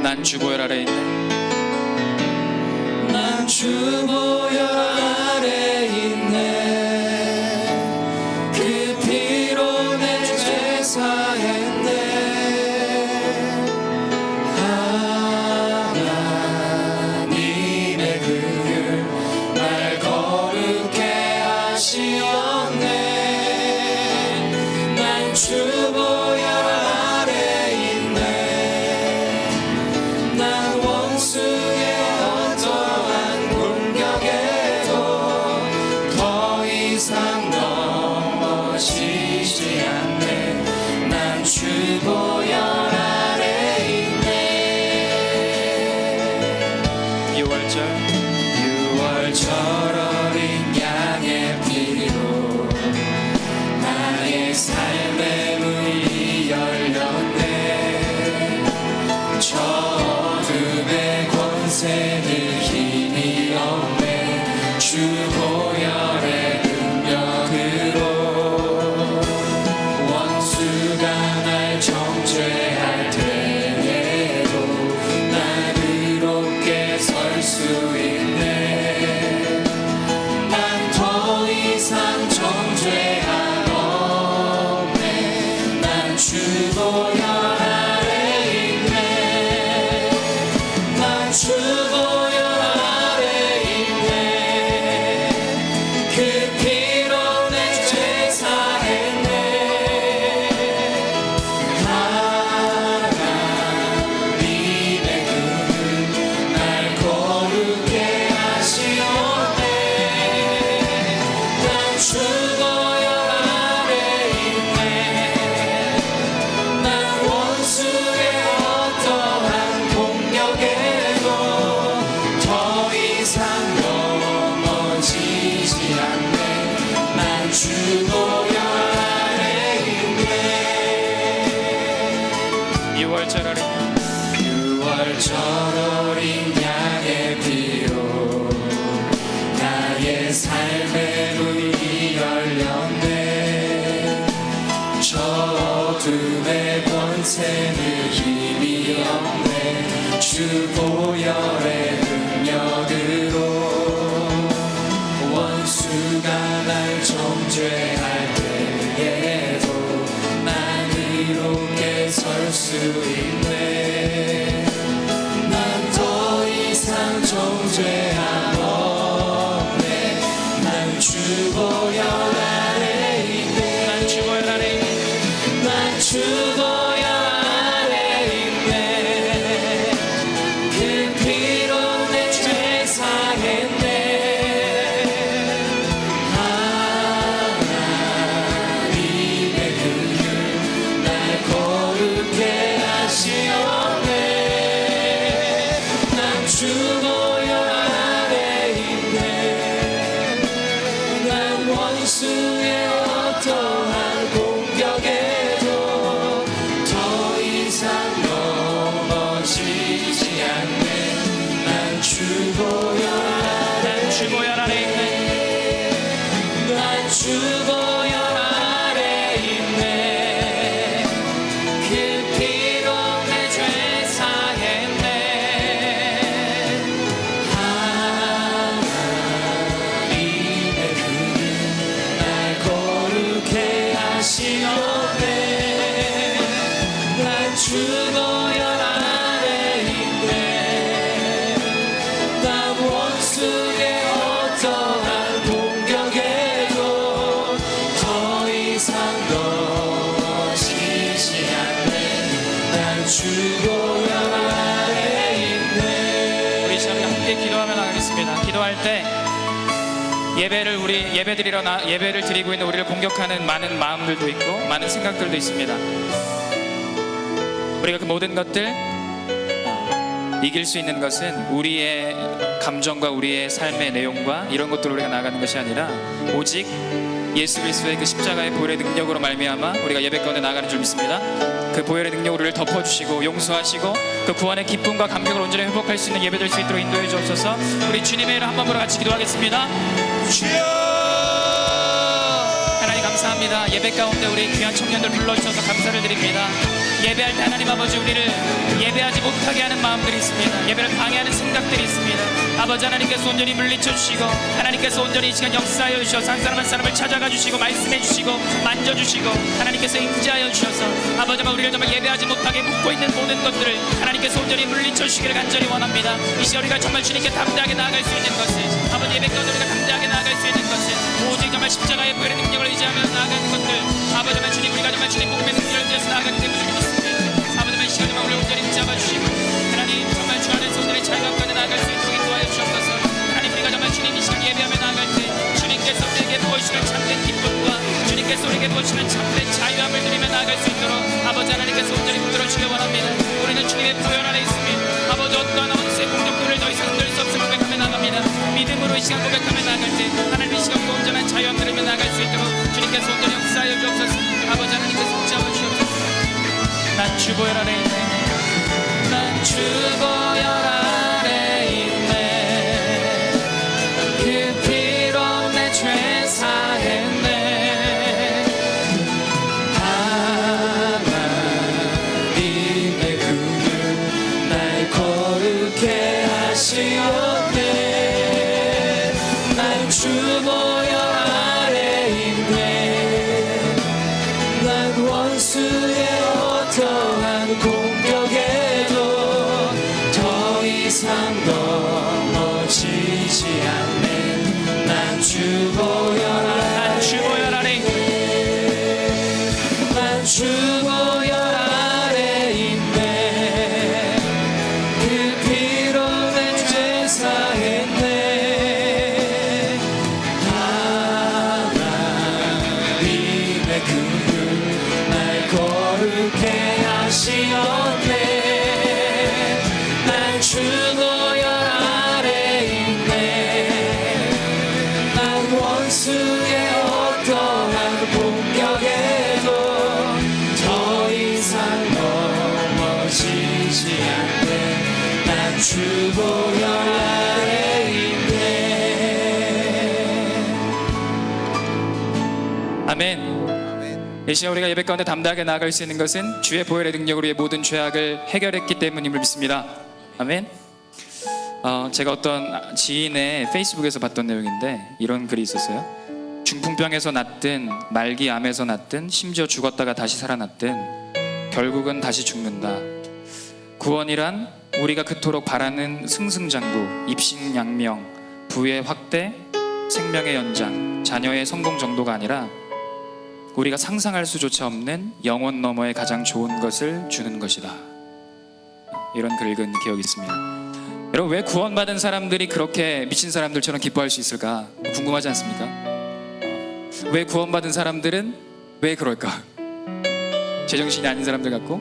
난 주보혈 아래 있네. 난 주보혈 아래 있네. 그 피로 내 죄 사했네. 하나님의 그 길 날 거룩해 하시었네. 난 주보혈 아래 있네. 난 원수의 어떠한 공격에도 더 이상 넘어지지 않네. 난 주보혈 아래 있네. 6월절 어린 양의 피로 나의 삶의 문이 열렸네. 저 어둠의 권세는 힘이 없네. 주 보혈의 능력으로 원수가 날 정죄할 때에도 난 의롭게 설 수 있네. 난 더 이상 정죄함 없네. 난 주 보혈 아래 있네. 난 주 보혈 아래 있네. 그 피로 내 죄 사했네. 하나님의 그 날 거룩해 하시었네. 난 주 보혈 아래 있네. 난 원수의 어떠한 공격에도 더 이상 넘어지지 않네. 난 주 보혈 아래 있네. 6월절 아래 6월절 어린 양의 피로 나의 삶의 문이 열렸네. 저 어둠의 권세는 힘이 없네. 주 보혈의 능력으로 원수가 날 정죄할 때에도 난 의롭게 설 수 있네. 난 더 이상 정죄함 없네. 난 주 보혈 아래 있네. 난 주보혈 아래 있네. 난 주 보혈 아래 있네. 그 피로 내 죄 사했네. 하나님의 그 길 날 거룩해 하시었네. 난 주 보혈 아래 있네. 난 원수의 어떠한 공격에도 더 이상 넘어지지 않네. 난 주 보혈 난 주보혈 아래 있네. 난 주 보혈 아래 있네. 그 피로 내 죄 사했네. 하나님의 그 날 거룩해 하시었네. 난 주 보혈 아래 있네. 난 원수의 어떠한 공격에도 더 이상 넘어지지 않네. 난 주 보혈 아래 있네. 우리 참 함께 기도하며 나가겠습니다. 기도할 때 예배를 드리고 있는 우리를 공격하는 많은 마음들도 있고 많은 생각들도 있습니다. 우리가 그 모든 것들 이길 수 있는 것은 우리의 감정과 우리의 삶의 내용과 이런 것들로 우리가 나가는 것이 아니라 오직 예수 그리스도의 그 십자가의 보혈의 능력으로 말미암아 우리가 예배 가운데 나가는 줄 믿습니다. 그 보혈의 능력으로 우리를 덮어주시고 용서하시고 그 구원의 기쁨과 감격을 온전히 회복할 수 있는 예배 될 수 있도록 인도해 주옵소서. 우리 주님의 이름 한 번으로 같이 기도하겠습니다. 주여, 하나님 감사합니다. 예배 가운데 우리 귀한 청년들 불러주셔서 감사를 드립니다. 예배할 때 하나님 아버지 우리를 예배하지 못하게 하는 마음들이 있습니다. 예배를 방해하는 생각들이 있습니다. 아버지 하나님께서 온전히 물리쳐 주시고 하나님께서 온전히 이 시간 역사하여 주셔서 한 사람 한 사람을 찾아가 주시고 말씀해 주시고 만져주시고 하나님께서 임재하여 주셔서 아버지 우리를 정말 예배하지 못하게 묶고 있는 모든 것들을 하나님께서 온전히 물리쳐 주시기를 간절히 원합니다. 이 시간 우리가 정말 주님께 담대하게 나아갈 수 있는 것을 아버지 예배 가운데 우리가 담대하게 나아갈 수 있는 것을 오직 정말 십자가의 보혈의 능력을 의지하며 나아가는 것들 아버지 정말 주님 우리가 정말 주님 복음의 능력을 의지해서 나아가기 때문에 믿습니다. 아버지 정말 이 시간 정말 우리를 온전히 붙잡아주시고 하나님 정말 주 안에서 온전히 자유함까지 나아갈 수 있도록 인도하여 주옵소서. 하나님 우리가 정말 주님 이 시간 예배하며 나아갈 때 주님께서 우리에게 부어주시는 참된 기쁨과 주님께서 우리에게 부어주시는 참된 자유함을 누리며 나아갈 수 있도록 아버지 하나님께서 온전히 붙들어주시기 원합니다. 우리는 주님의 보혈 안에 있으며 아버지 어떠한 원수의 공격들을 더 이상 흔들 수 없음을 고백하며 나갑니다. 믿음으로 이 시간 고백하며 나아갈 때 하나님 이 시간도 온전한 자유함 누리며 나아갈 수 있도록 주님께서 온전히 역사하여 주옵소서. 아버지 하나님께서 붙잡아 주옵소서. 난 주 보혈 안에 있네. 난 주 보혈 안에 있네. 그 피로 내 죄 사했네. 하나님의 긍휼 날 거룩해 하시었네. 난 주 보혈 안에 있네. 난 원수의 어떠한 공격에도 더 이상 넘어지지 않네. 난 주 보혈 안에 있네. 난 주 보혈 안에 있네. 그 피로 내 죄 사했네. 하나님의 긍휼 날 거룩해 하시었네. 난 주 보혈 안에 있네. 난 원수의 어떠한 공격에도 더 이상 넘어지지 않네. 난 주 보혈 안에 있네. 아멘. 이 시간 우리가 예배 가운데 담대하게 나아갈 수 있는 것은 주의 보혈의 능력으로 우리의 모든 죄악을 해결했기 때문임을 믿습니다. 아멘. 제가 어떤 지인의 페이스북에서 봤던 내용인데 이런 글이 있었어요. 중풍병에서 낫든 말기암에서 낫든 심지어 죽었다가 다시 살아났든 결국은 다시 죽는다. 구원이란 우리가 그토록 바라는 승승장구, 입신양명, 부의 확대, 생명의 연장, 자녀의 성공 정도가 아니라 우리가 상상할 수조차 없는 영원 너머의 가장 좋은 것을 주는 것이다. 이런 글 읽은 기억이 있습니다. 여러분 왜 구원받은 사람들이 그렇게 미친 사람들처럼 기뻐할 수 있을까 궁금하지 않습니까? 왜 구원받은 사람들은 왜 그럴까? 제정신이 아닌 사람들 같고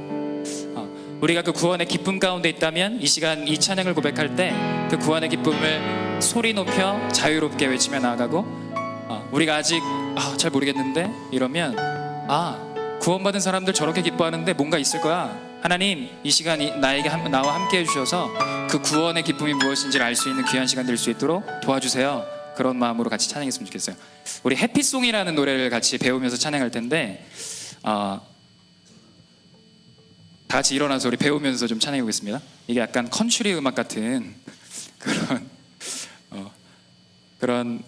우리가 그 구원의 기쁨 가운데 있다면 이 시간 이 찬양을 고백할 때 그 구원의 기쁨을 소리 높여 자유롭게 외치며 나아가고 우리가 아직 잘 모르겠는데 이러면 구원받은 사람들 저렇게 기뻐하는데 뭔가 있을 거야. 하나님 이 시간 나에게 나와 함께 해주셔서 그 구원의 기쁨이 무엇인지를 알 수 있는 귀한 시간 될 수 있도록 도와주세요. 그런 마음으로 같이 찬양했으면 좋겠어요. 우리 해피송이라는 노래를 같이 배우면서 찬양할 텐데 다 같이 일어나서 우리 배우면서 좀 찬양해 보겠습니다. 이게 약간 컨츄리 음악 같은 그런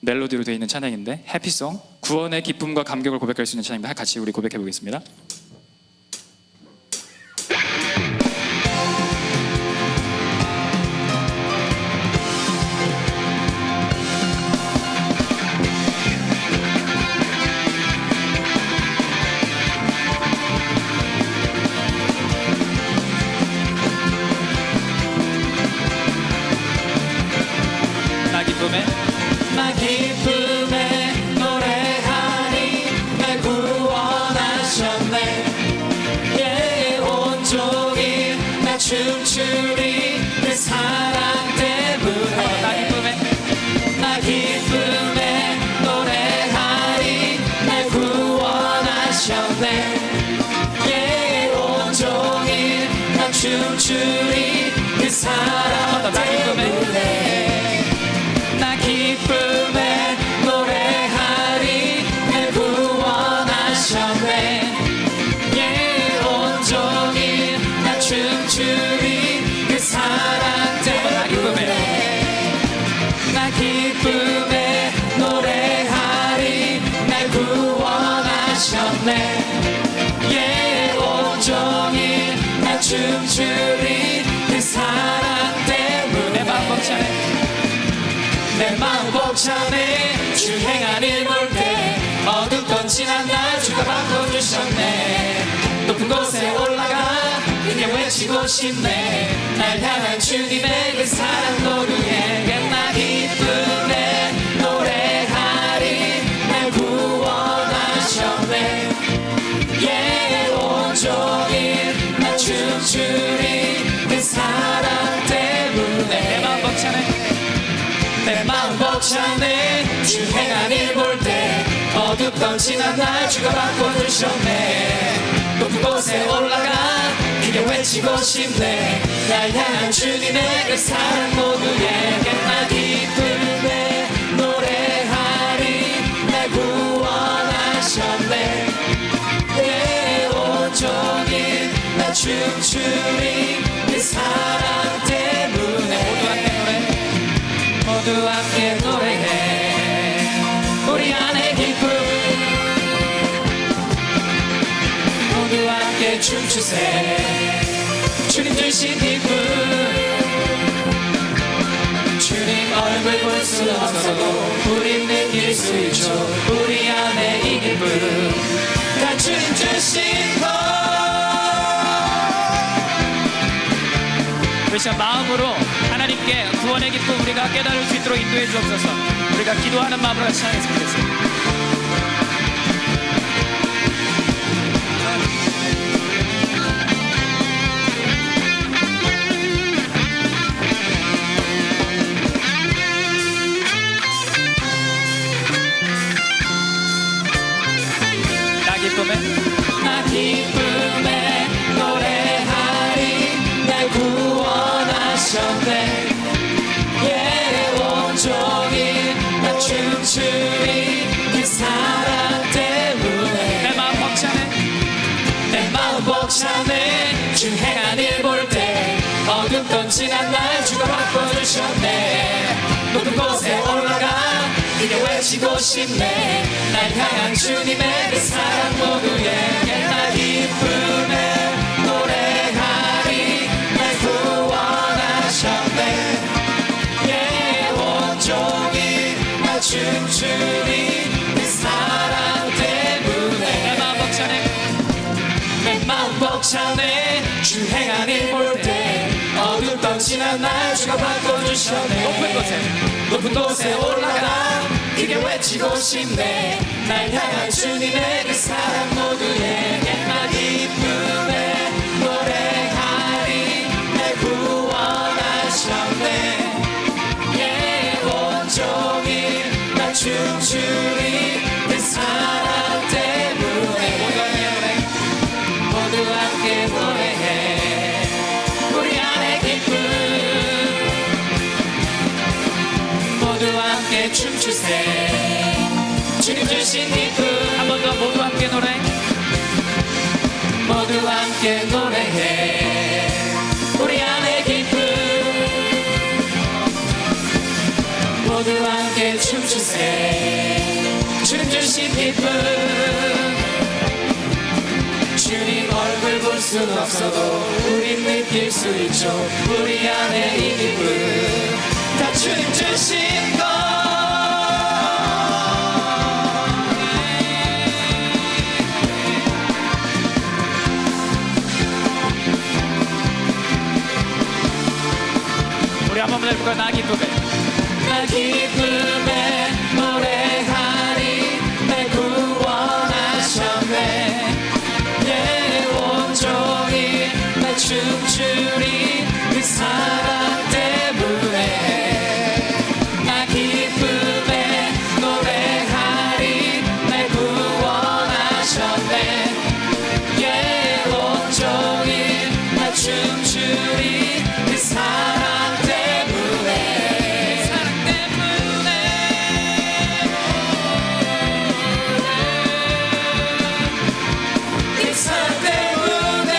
멜로디로 되어 있는 찬양인데 해피송, 구원의 기쁨과 감격을 고백할 수 있는 찬양입니다. 같이 우리 고백해 보겠습니다. 나 기쁨에 노래하니 날 구원하셨네. 예, 온종일 나 춤추리 그 사랑 때문에. 나 기쁨에 노래하니 날 구원하셨네. 예, 온종일 나 춤추리 그 사랑 때문에. 나 기쁨에 노래하리 날 춤추리 그 사랑 때문에 내 마음 벅차네 내 마음 벅차네 주 행한 일 볼 때 어둡던 지난 날 주가 바꿔주셨네 높은 곳에 올라가 그게 외치고 싶네 날 향한 주님의 그 사랑 노루에 옛날 기쁨에 노래하리 날 구원하셨네 예 온종일 날 춤추리 그 사랑 때문에 내 마음 벅차네 내 마음 벅차네 주 행한 일 볼 때 어둡던 지난 날 주가 바꿔주셨네 높은 곳에 올라가 그게 외치고 싶네 날 향한 주님의 그 사랑 모두에 옛날 기쁨에 노래하리 날 구원하셨네 내 온종일 날 춤추리 그 사랑 때문에 모두 함께 노래해 우리 안에 기쁨 모두 함께 춤추세 주님 주신 기쁨 주님 얼굴 볼 수 없어도 우린 느낄 수 있죠 우리 안에 이 기쁨 다 주님 주신 것 우리 시간 마음으로 하나님께 구원의 기쁨 우리가 깨달을 수 있도록 인도해 주옵소서. 우리가 기도하는 마음으로 같이 찬양했으면 좋겠습니다. 나 기쁨에 노래하리 날 구원하셨네 예 온종일 나 춤추리 그 사랑 때문에 내 마음 벅차네 내 마음 벅차네 주 행한 일 볼 때 어둡던 지난 날 주가 바꿔주셨네 높은 곳에 올라가 그게 외치고 싶네 날 향한 주님의 그 사랑 모두에 옛날 기쁨에 노래하리 날 구원하셨네 예 온종일 나 춤추리 그 사랑 때문에 내 마음 벅차네 내 마음 벅차네 주 행한 일 볼 때 어둡던 지난 날 주가 바꿔주셨네 높은 곳에 올라가 그게 외치고 싶네 날 향한 주님의 그 사랑 모두에 옛날 기쁨에 노래하리 날 구원하셨네 예 온종일 나 춤추리 그 사랑 때문에 모두 함께 노래해 우리 안에 기쁨 모두 함께 춤추세 주님 주신 기쁨 한 번 더 모두 함께 노래 모두 함께 노래해 우리 안에 기쁨 모두 함께 춤추세 주님 주신 기쁨 주님 얼굴 볼 순 없어도 우린 느낄 수 있죠 우리 안에 이 기쁨 다 주님 주신 것 우리 한 번만 해볼까요? 나 기쁨에 나 기쁨에 노래하리 날 구원하셨네 예 온종일 날 춤추리 그 사랑 때문에 나 기쁨에 노래하리 날 구원하셨네 예 온종일 날 춤추리 그 사랑 때문에 사랑 때문에 그 사랑 때문에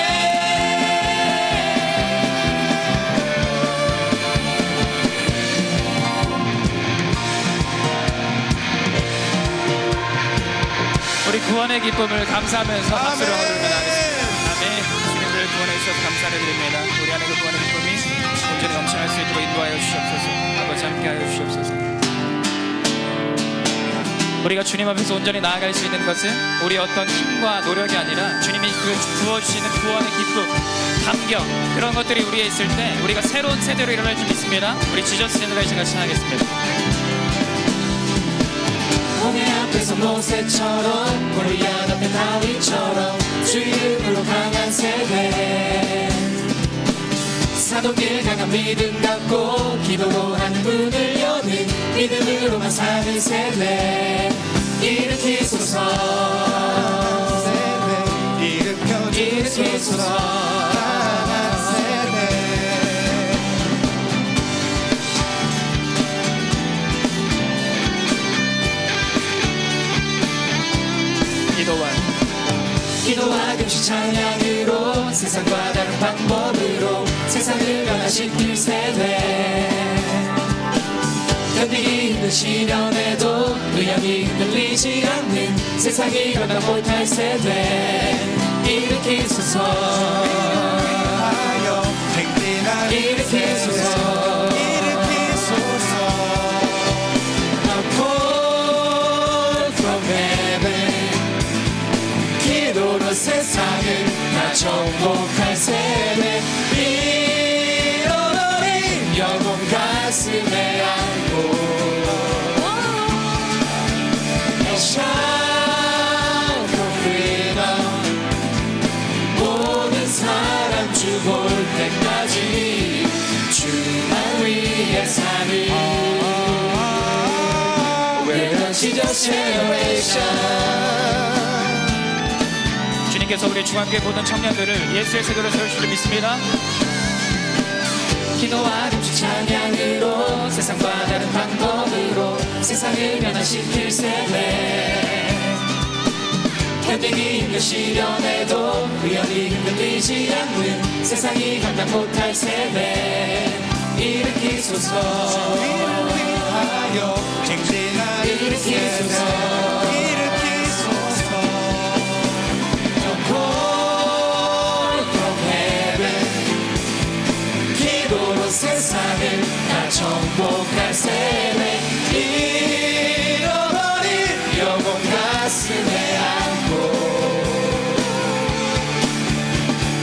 우리 구원의 기쁨을 감사하면서 박수를 얻으면 하겠습니다. 아멘. 주님을 구원해 주셔서 감사합니다. 감사드립니다. 우리 안에 그 구원의 기쁨이 온전히 넘쳐날 수 있도록 인도하여 주시옵소서. 아버지 함께하여 주시옵소서. 우리가 주님 앞에서 온전히 나아갈 수 있는 것은 우리 어떤 힘과 노력이 아니라 주님이 그 부어주시는 구원의 기쁨, 감격, 그런 것들이 우리에 있을 때 우리가 새로운 세대로 일어날 줄 믿습니다. 우리 지저스 제너레이션 같이 하겠습니다. 홍해 앞에서 모세처럼 골리앗 앞에 다윗처럼 주 이름으로 강한 세대, 사도길 강한 믿음 갖고 기도로 하는 문을 여는 믿음으로만 사는 세대 일으키소서. 일으키소서. 강한 세대. 기도와 금식 찬양으로 세상과 다른 방법으로 세상을 변화시킬 세대, 견디기 힘든 시련에도 의욕이 흔들리지 않는 세상이 변화 못할 세대 일으키소서. 일으키소서. 기도로 세상을 다 정복할 세대, 잃어버린 영혼 가슴에 안고 And shout for freedom. 모든 사람 주 볼 때까지 주만 위해 사는 We're the Jesus generation. 주님께서 우리 중앙교회 모든 청년들을 예수의 세대로 세우실 줄 믿습니다. 기도와 금식 찬양으로 세상과 다른 방법으로 세상을 변화시킬 세대, 견디기 힘든 시련에도 의연히 흔들리지 않는 세상이 감당 못할 세대 일으키소서. 일으키소서. 세상을 다 정복할 세대, 잃어버린 영혼 가슴에 안고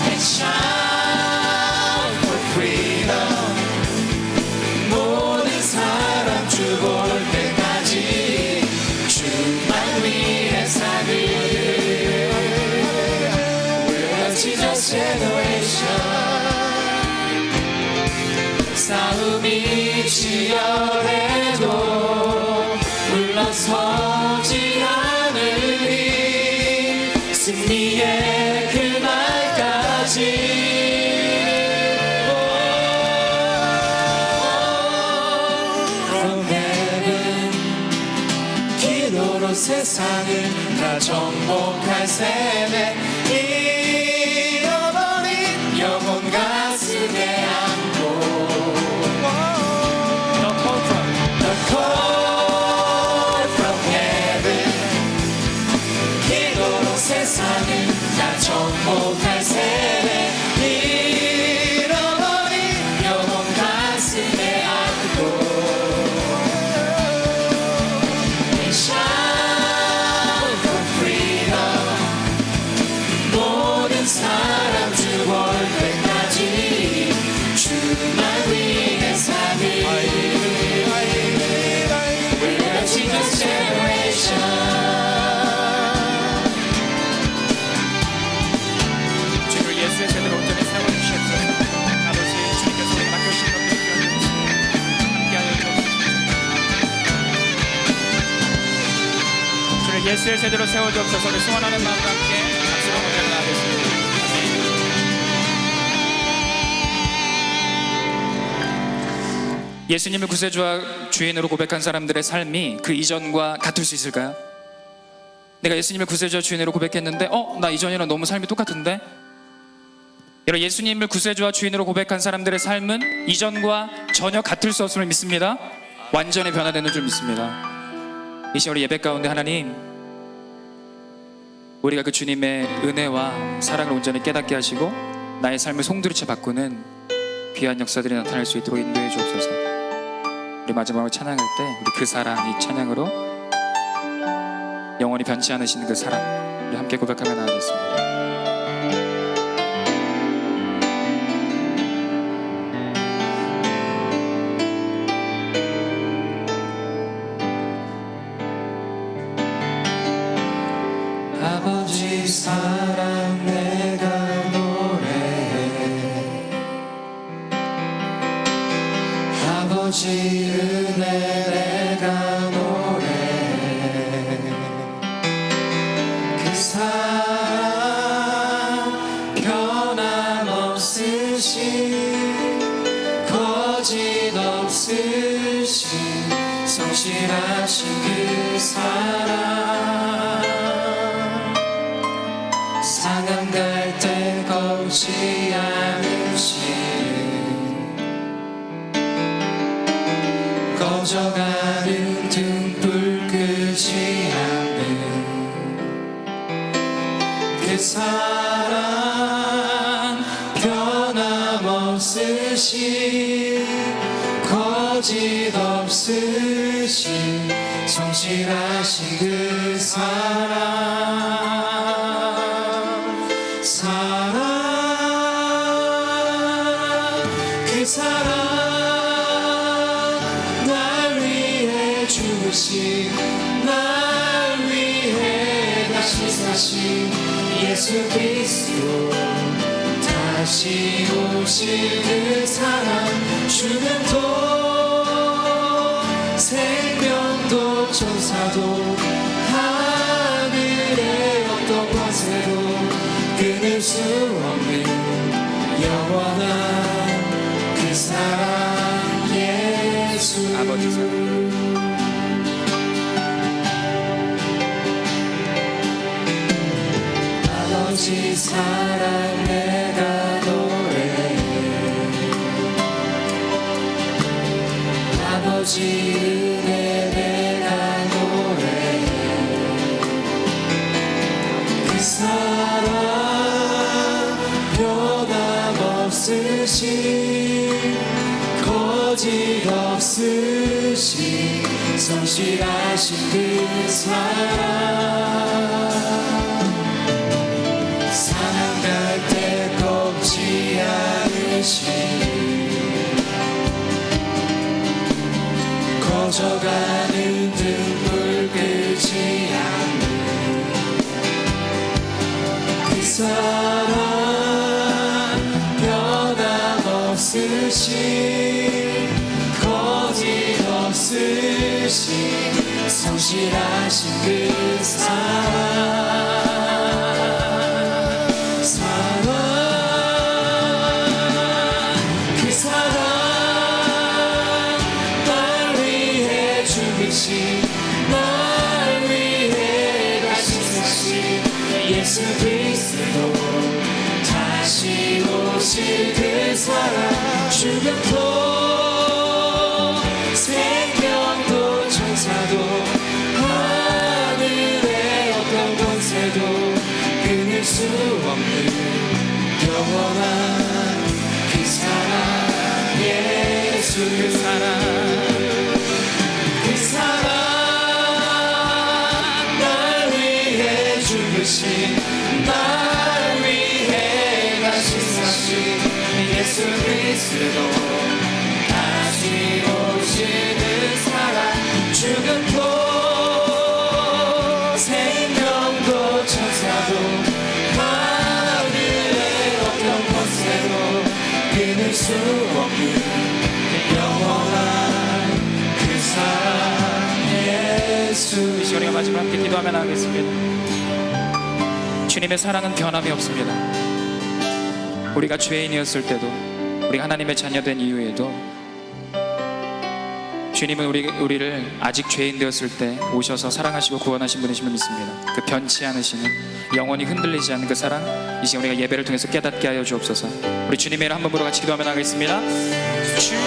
And shout for freedom. 모든 사람 주 볼 때까지 주만 위해 사는 We're the Jesus generation. 싸움이 치열해도 물러서지 않으리 승리의 그날까지 From heaven. 기도로 세상을 다 정복할 세대, 잃어버린 영혼 가슴에 안고 세상을 다 정복할 세대, 잃어버린 영혼 가슴에 안고 And shout for freedom. 모든 사람 주 볼 때까지 주만 위해 사는 We're the Jesus generation. 예수의 세대로 온전히 세워주시옵소서. 아버지 주님께서 우리가 맡겨주신 것들을 함께하여 주옵소서. 주를 예수의 세대로 세워주옵소서. 우리 소원하는 마음과 함께 박수로 모델을 나가겠습니다. 예수님을 구세주와 주인으로 고백한 사람들의 삶이 그 이전과 같을 수 있을까요? 내가 예수님을 구세주와 주인으로 고백했는데 나 이전이랑 너무 삶이 똑같은데? 여러분, 예수님을 구세주와 주인으로 고백한 사람들의 삶은 이전과 전혀 같을 수 없음을 믿습니다. 완전히 변화되는 줄 믿습니다. 이 시간 우리 예배 가운데 하나님, 우리가 그 주님의 은혜와 사랑을 온전히 깨닫게 하시고 나의 삶을 송두리째 바꾸는 귀한 역사들이 나타날 수 있도록 인도해 주옵소서. 우리 마지막으로 찬양할 때 우리 그 사랑, 이 찬양으로 영원히 변치 않으신 그 사랑 우리 함께 고백하며 나가겠습니다. 아버지 사랑 내가 노래해, 아버지 은혜 내가 노래해. 그 사랑 변함없으신 거짓 없으신 성실하신 그 사랑, 상한 갈대 걷지 않으신 꺼져가는 등불 끄지 않는 그 사랑 변함없으신 거짓 없으신 성실하신 그 사랑, 그 사랑 날 위해 죽으신, 날 위해 다시 사신 예수 그리스도, 다시 오실 그 사랑, 죽음도 생명도 천사도 하늘의 어떤 권세도 끊을 수 없는 영원한 그 사랑, 예수 아버지 사랑, 아버지 사랑 내가 노래해, 아버지 은혜 내가 노래해. 그 사랑 변함없으신 거짓 없으신 성실하신 그 사랑, 사랑 갈대 꺾지 않으신 꺼져가는 등불 끄지 않는 그 사랑 변함없으신 거짓 없으신 성실하신 그 사랑, 그 사랑 날 위해 죽으신, 날 위해 다시 사신 예수 그리스도, 다시 오실 그 사랑, 죽음도 생명도 천사도 하늘의 어떤 권세도 끊을 수 없는 영원한 그 사랑, 예수 그 사랑, 그 사랑 날 위해 죽으신, 날 위해 다시 사신 예수 그리스도, 다시 오시는 사랑, 죽음도 생명도 천사도 하늘의 어떤 권세도 끊을 수 없는 영원한 그 사랑, 예수. 이 시간에 마지막 함께 기도하며 나가겠습니다. 주님의 사랑은 변함이 없습니다. 우리가 죄인이었을 때도, 우리가 하나님의 자녀된 이후에도 주님은 우리를 아직 죄인 되었을 때 오셔서 사랑하시고 구원하신 분이심을 믿습니다. 그 변치 않으시는, 영원히 흔들리지 않는 그 사랑, 이 시간 우리가 예배를 통해서 깨닫게 하여 주옵소서. 우리 주님의 이름 한 번으로 같이 기도하며 나가겠습니다. 주여,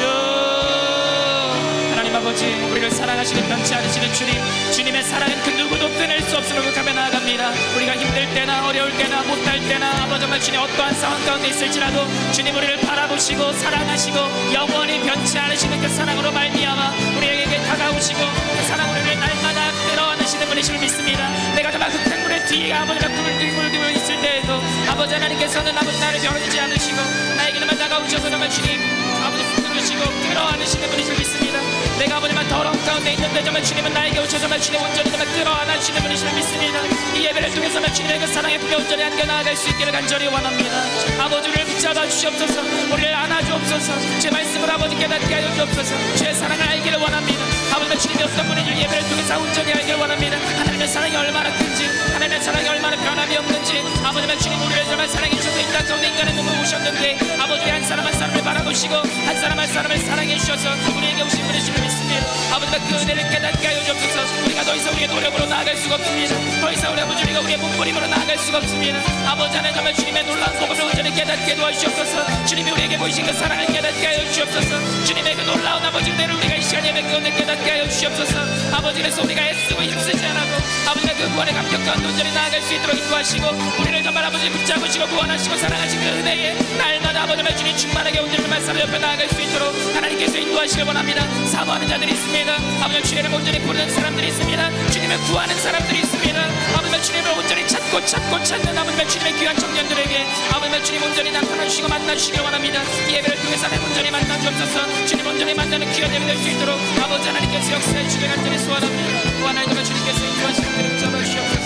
하나님 하나님 아버지, 우리를 사랑하시는 변치 않으시는 주님, 주님의 사랑은 그 누구도 끊을 수 없음을 고백하며 나아갑니다. 우리가 힘들 때나 어려울 때나 못할 때나 아버지 정말 주님 어떠한 상황 가운데 있을지라도 주님 우리를 바라보시고 사랑하시고 영원히 변치 않으시는 그 사랑으로 말미암아 우리에게 다가오시고 그 사랑 우리를 날마다 끌어안으시는 분이심을 믿습니다. 내가 정말 흙탕물의 뒤에 아버지가 굴굴 있을 때에도 아버지 하나님께서는 아버지 나를 변하지 않으시고 나에게만 다가오셔서 정말 주님 아버지 붙들으시고 끌어안으시는 분이심을 믿습니다. 내가 아버지만 더러운 가운데 있는데 정말 주님은 나에게 오셔서 정말 주님 온전히 정말 끌어안으시는 분이심을 믿습니다. 이 예배를 통해서 정말 주님의 그 사랑의 품에 온전히 안겨 나아갈 수 있기를 간절히 원합니다. 아버지를 붙잡아 주시옵소서. 우리를 안아주옵소서. 제 말씀을 아버지 깨닫게 하여 주옵소서. 주의 사랑을 알기를 원합니다. 아버지 주님이 어떤 분인지 예배를 통해서 온전히 알기를 원합니다. 하나님의 사랑이 얼마나 큰지, 하나님의 사랑이 얼마나 변함이 없는지, 아버지만 주님 우리를 정말 사랑해 주셔서 이 땅 가운데 인간의 몸으로 오셨는데 아버지 한 사람 한 사람을 바라보시고 한 사람 한 사람을 사랑해 주셔서 우리에게 오신 분이심을 믿습니다. 아버지가 그 은혜를 깨닫게 하여 주옵소서. 우리가 더 이상 우리의 노력으로 나아갈 수가 없습니다. 더 이상 우리 아버지 우리가 우리의 몸부림으로 나아갈 수가 없습니다. 아버지 하나님 정말 주님의 놀라운 복음을 온전히 깨닫게 도와주시옵소서. 주님이 우리에게 보이신 그 사랑을 깨닫게 하여 주시옵소서. 주님의 그 놀라운 아버지 은혜를 우리가 이 시간에 예배 가운데 깨닫게 하여 주시옵소서. 아버지 그래서 우리가 애쓰고 힘쓰지 않아도 아버지가 그 구원의 감격 가운데 온전히 나아갈 수 있도록 인도하시고 우리를 정말 아버지 붙잡으시고 구원하시고 사랑하시는 그 은혜에 날마다 아버지 정말 주님 충만하게 온전히 말씀을 옆에 나아갈 수 있도록 하나님께서 인도하시길 원합니다. 사모하는 자들이 있습니다. 아버지 주님을 온전히 부르는 사람들이 있습니다. 주님을 구하는 사람들이 있습니다. 아버지 주님을 온전히 찾고 찾는 아버지 주님의 귀한 청년들에게 아버지 주님 온전히 나타나주시고 만나주시길 원합니다. 이 예배를 통해서 하나님 온전히 만나주옵소서. 주님 온전히 만나는 귀한 예배 될 수 있도록 아버지 하나님께서 역사해 주시길 간절히 소원합니다. 또 하나님과 주님께서 인도하시는 그를 잡아주시옵소서.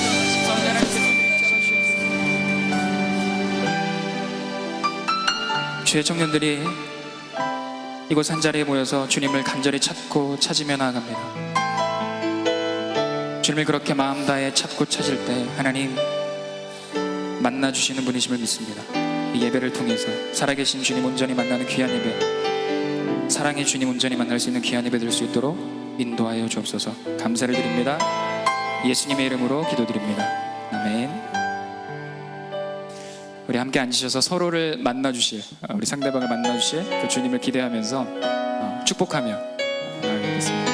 성령 하나님께서 그를 잡아주시옵소서. 주의 청년들이 이곳 한자리에 모여서 주님을 간절히 찾고 찾으며 나아갑니다. 주님을 그렇게 마음 다해 찾고 찾을 때 하나님 만나주시는 분이심을 믿습니다. 이 예배를 통해서 살아계신 주님 온전히 만나는 귀한 예배, 사랑의 주님 온전히 만날 수 있는 귀한 예배 될 수 있도록 인도하여 주옵소서. 감사를 드립니다. 예수님의 이름으로 기도드립니다. 아멘. 우리 함께 앉으셔서 서로를 만나주실, 우리 상대방을 만나주실 그 주님을 기대하면서 축복하며 나아가겠습니다.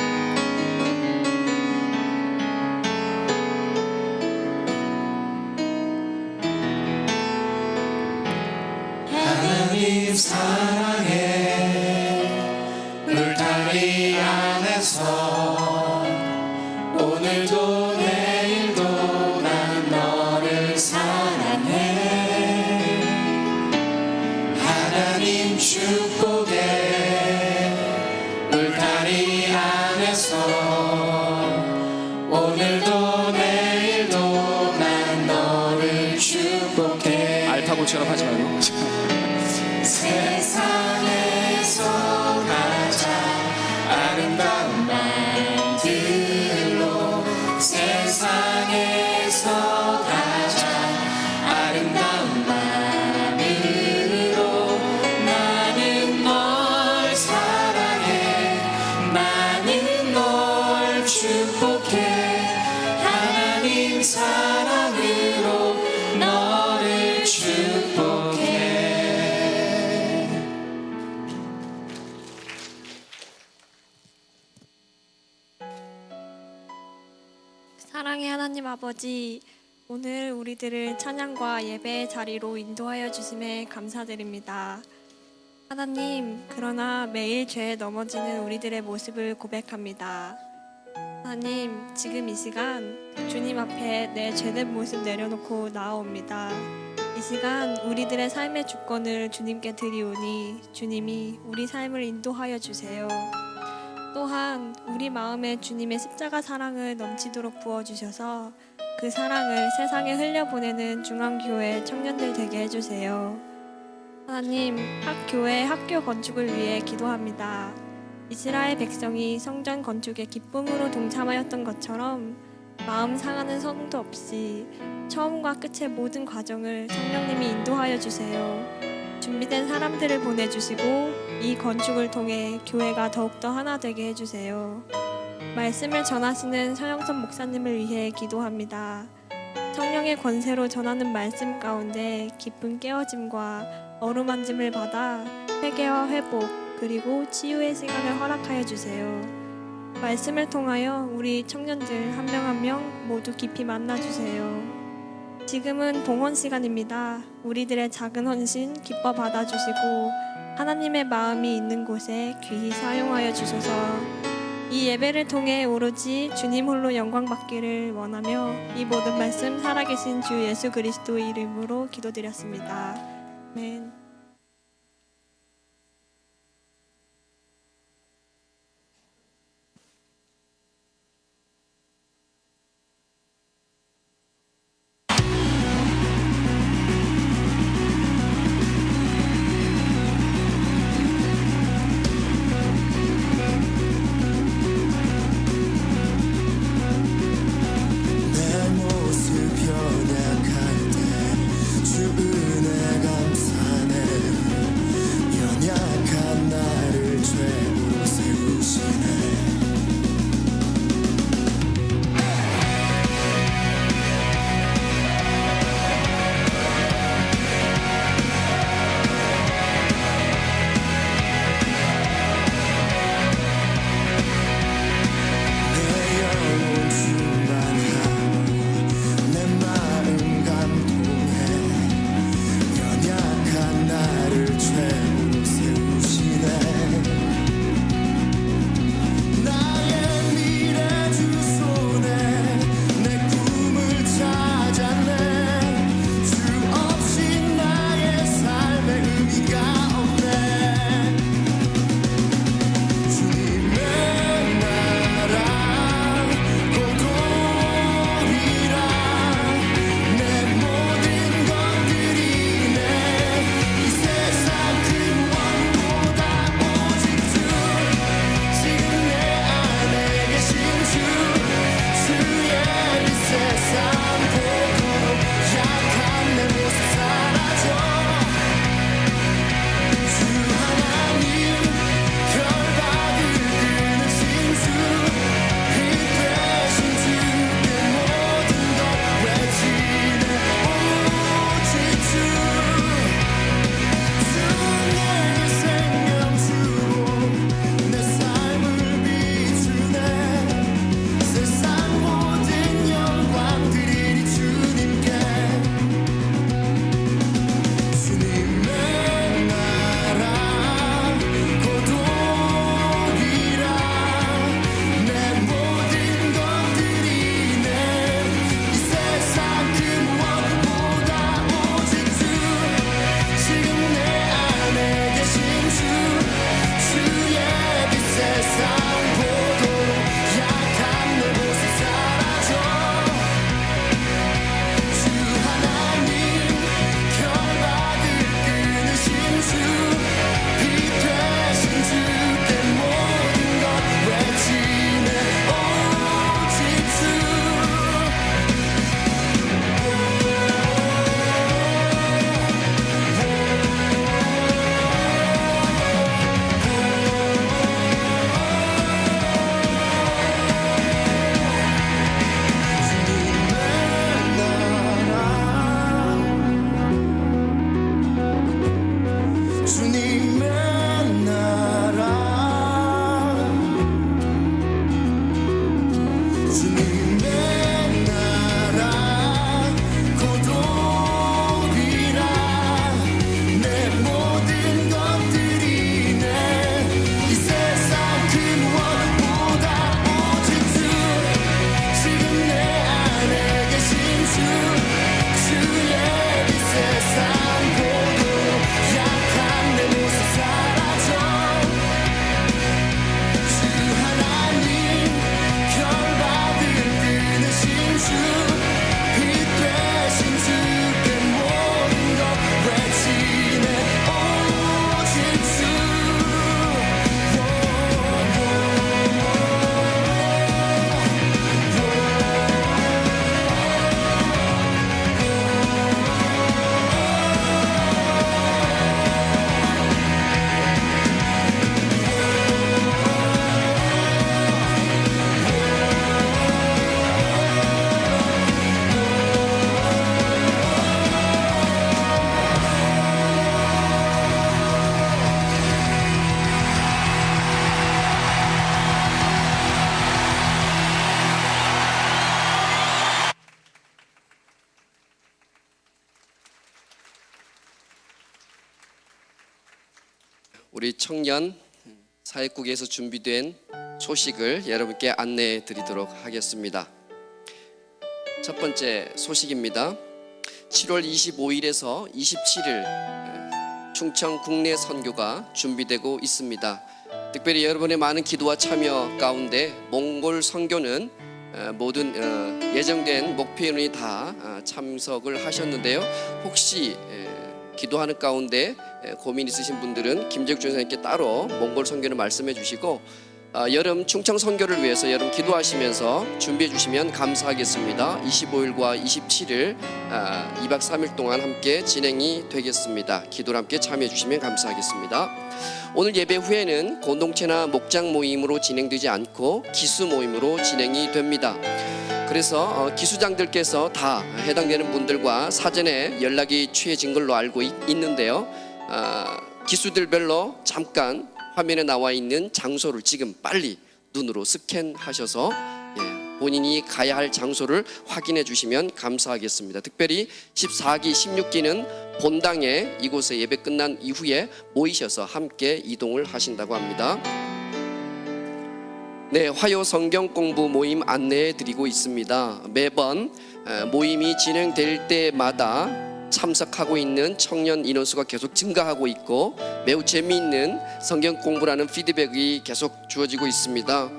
하나님 사랑해 울타리 안에서 오늘도 내일도 난 너를 사랑해. 하나님 축복해 울타리 안에서 오늘도 내일도 난 너를 축복해. 알파고처럼 하지 말고 세상에서 가장 아름다운 말들로 세상에서 가장 아름다운 마음으로 나는 널 사랑해. 나는 널 축복해. 하나님 사랑으로 너를 축복해. 사랑의 하나님 아버지, 오늘 우리들을 찬양과 예배의 자리로 인도하여 주심에 감사드립니다. 하나님, 그러나 매일 죄에 넘어지는 우리들의 모습을 고백합니다. 하나님, 지금 이 시간 주님 앞에 내 죄된 모습 내려놓고 나아옵니다. 이 시간 우리들의 삶의 주권을 주님께 드리오니 주님이 우리 삶을 인도하여 주세요. 또한 우리 마음에 주님의 십자가 사랑을 넘치도록 부어주셔서 그 사랑을 세상에 흘려보내는 중앙교회 청년들 되게 해주세요. 하나님, 교회 학교 건축을 위해 기도합니다. 이스라엘 백성이 성전 건축에 기쁨으로 동참하였던 것처럼 마음 상하는 성도 없이 처음과 끝의 모든 과정을 성령님이 인도하여 주세요. 준비된 사람들을 보내주시고 이 건축을 통해 교회가 더욱더 하나 되게 해주세요. 말씀을 전하시는 서영선 목사님을 위해 기도합니다. 성령의 권세로 전하는 말씀 가운데 깊은 깨어짐과 어루만짐을 받아 회개와 회복 그리고 치유의 시간을 허락하여 주세요. 말씀을 통하여 우리 청년들 한 명 한 명 모두 깊이 만나주세요. 지금은 동원 시간입니다. 우리들의 작은 헌신 기뻐 받아주시고 하나님의 마음이 있는 곳에 귀히 사용하여 주셔서 이 예배를 통해 오로지 주님 홀로 영광 받기를 원하며 이 모든 말씀 살아계신 주 예수 그리스도의 이름으로 기도드렸습니다. 아멘. 내 모습 변약할 때 주 은혜 감사네 우리 청년 사역국에서 준비된 소식을 여러분께 안내해 드리도록 하겠습니다. 첫 번째 소식입니다. 7월 25일에서 27일 충청 국내 선교가 준비되고 있습니다. 특별히 여러분의 많은 기도와 참여 가운데 몽골 선교는 모든 예정된 목표인원이 다 참석을 하셨는데요. 혹시 기도하는 가운데 고민 있으신 분들은 김재국 전사님께 따로 몽골 선교를 말씀해 주시고 여름 충청 선교를 위해서 여러분 기도하시면서 준비해 주시면 감사하겠습니다. 25일과 27일 2박 3일 동안 함께 진행이 되겠습니다. 기도를 함께 참여해 주시면 감사하겠습니다. 오늘 예배 후에는 공동체나 목장 모임으로 진행되지 않고 기수 모임으로 진행이 됩니다. 그래서 기수장들께서 다 해당되는 분들과 사전에 연락이 취해진 걸로 알고 있는데요. 기수들별로 잠깐 화면에 나와 있는 장소를 지금 빨리 눈으로 스캔하셔서 본인이 가야 할 장소를 확인해 주시면 감사하겠습니다. 특별히 14기, 16기는 본당에 이곳에 예배 끝난 이후에 모이셔서 함께 이동을 하신다고 합니다. 네, 화요 성경 공부 모임 안내해 드리고 있습니다. 매번 모임이 진행될 때마다 참석하고 있는 청년 인원수가 계속 증가하고 있고 매우 재미있는 성경 공부라는 피드백이 계속 주어지고 있습니다.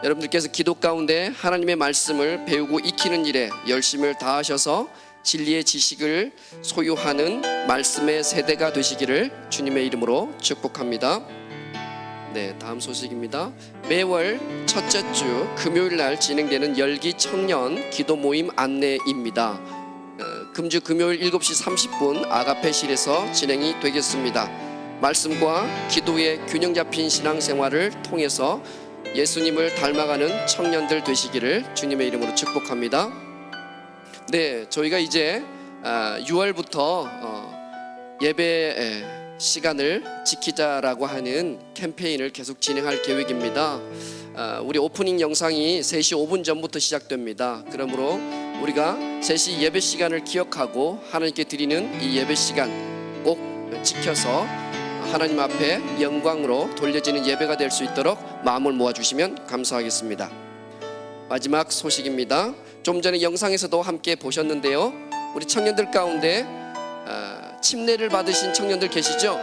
여러분들께서 기도 가운데 하나님의 말씀을 배우고 익히는 일에 열심을 다하셔서 진리의 지식을 소유하는 말씀의 세대가 되시기를 주님의 이름으로 축복합니다. 네, 다음 소식입니다. 매월 첫째 주 금요일 날 진행되는 열기 청년 기도 모임 안내입니다. 금주 금요일 7시 30분 아가페실에서 진행이 되겠습니다. 말씀과 기도의 균형 잡힌 신앙생활을 통해서 예수님을 닮아가는 청년들 되시기를 주님의 이름으로 축복합니다. 네, 저희가 이제 6월부터 예배 시간을 지키자라고 하는 캠페인을 계속 진행할 계획입니다. 우리 오프닝 영상이 3시 5분 전부터 시작됩니다. 그러므로 우리가 3시 예배 시간을 기억하고 하나님께 드리는 이 예배 시간 꼭 지켜서 하나님 앞에 영광으로 돌려지는 예배가 될 수 있도록 마음을 모아주시면 감사하겠습니다. 마지막 소식입니다. 좀 전에 영상에서도 함께 보셨는데요. 우리 청년들 가운데 침례를 받으신 청년들 계시죠?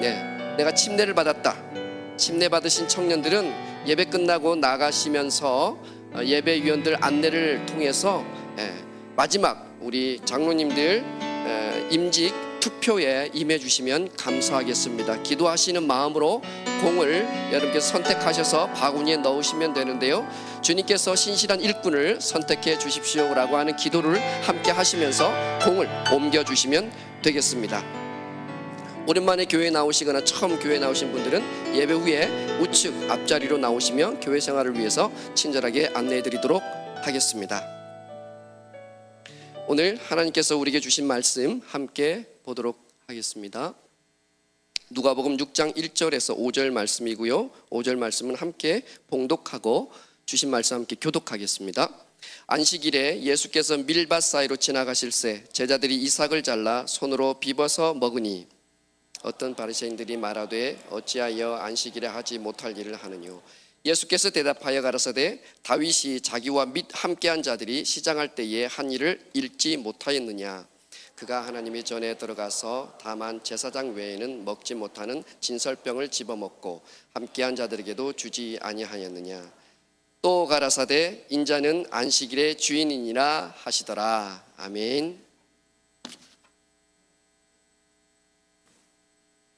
네, 내가 침례를 받았다. 침례 받으신 청년들은 예배 끝나고 나가시면서 예배위원들 안내를 통해서 마지막 우리 장로님들 임직 투표에 임해 주시면 감사하겠습니다. 기도하시는 마음으로 공을 여러분께서 선택하셔서 바구니에 넣으시면 되는데요. 주님께서 신실한 일꾼을 선택해 주십시오라고 하는 기도를 함께 하시면서 공을 옮겨 주시면 되겠습니다. 오랜만에 교회에 나오시거나 처음 교회에 나오신 분들은 예배 후에 우측 앞자리로 나오시면 교회 생활을 위해서 친절하게 안내해 드리도록 하겠습니다. 오늘 하나님께서 우리에게 주신 말씀 함께 보도록 하겠습니다. 누가복음 6장 1절에서 5절 말씀이고요. 5절 말씀은 함께 봉독하고 주신 말씀 함께 교독하겠습니다. 안식일에 예수께서 밀밭 사이로 지나가실새 제자들이 이삭을 잘라 손으로 비벼서 먹으니 어떤 바리새인들이 말하되 어찌하여 안식일에 하지 못할 일을 하느뇨. 예수께서 대답하여 가라사대 다윗이 자기와 및 함께한 자들이 시장할 때에 한 일을 읽지 못하였느냐. 그가 하나님의 전에 들어가서 다만 제사장 외에는 먹지 못하는 진설병을 집어먹고 함께한 자들에게도 주지 아니하였느냐. 또 가라사대 인자는 안식일의 주인이니라 하시더라. 아멘.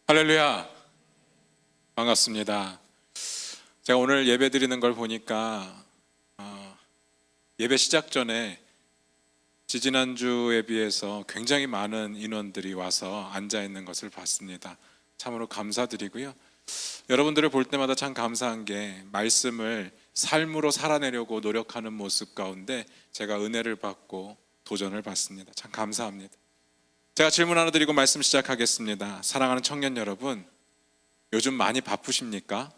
할렐루야. 반갑습니다. 제가 오늘 예배 드리는 걸 보니까 예배 시작 전에 지지난주에 비해서 굉장히 많은 인원들이 와서 앉아 있는 것을 봤습니다. 참으로 감사드리고요. 여러분들을 볼 때마다 참 감사한 게 말씀을 삶으로 살아내려고 노력하는 모습 가운데 제가 은혜를 받고 도전을 받습니다. 참 감사합니다. 제가 질문 하나 드리고 말씀 시작하겠습니다. 사랑하는 청년 여러분, 요즘 많이 바쁘십니까?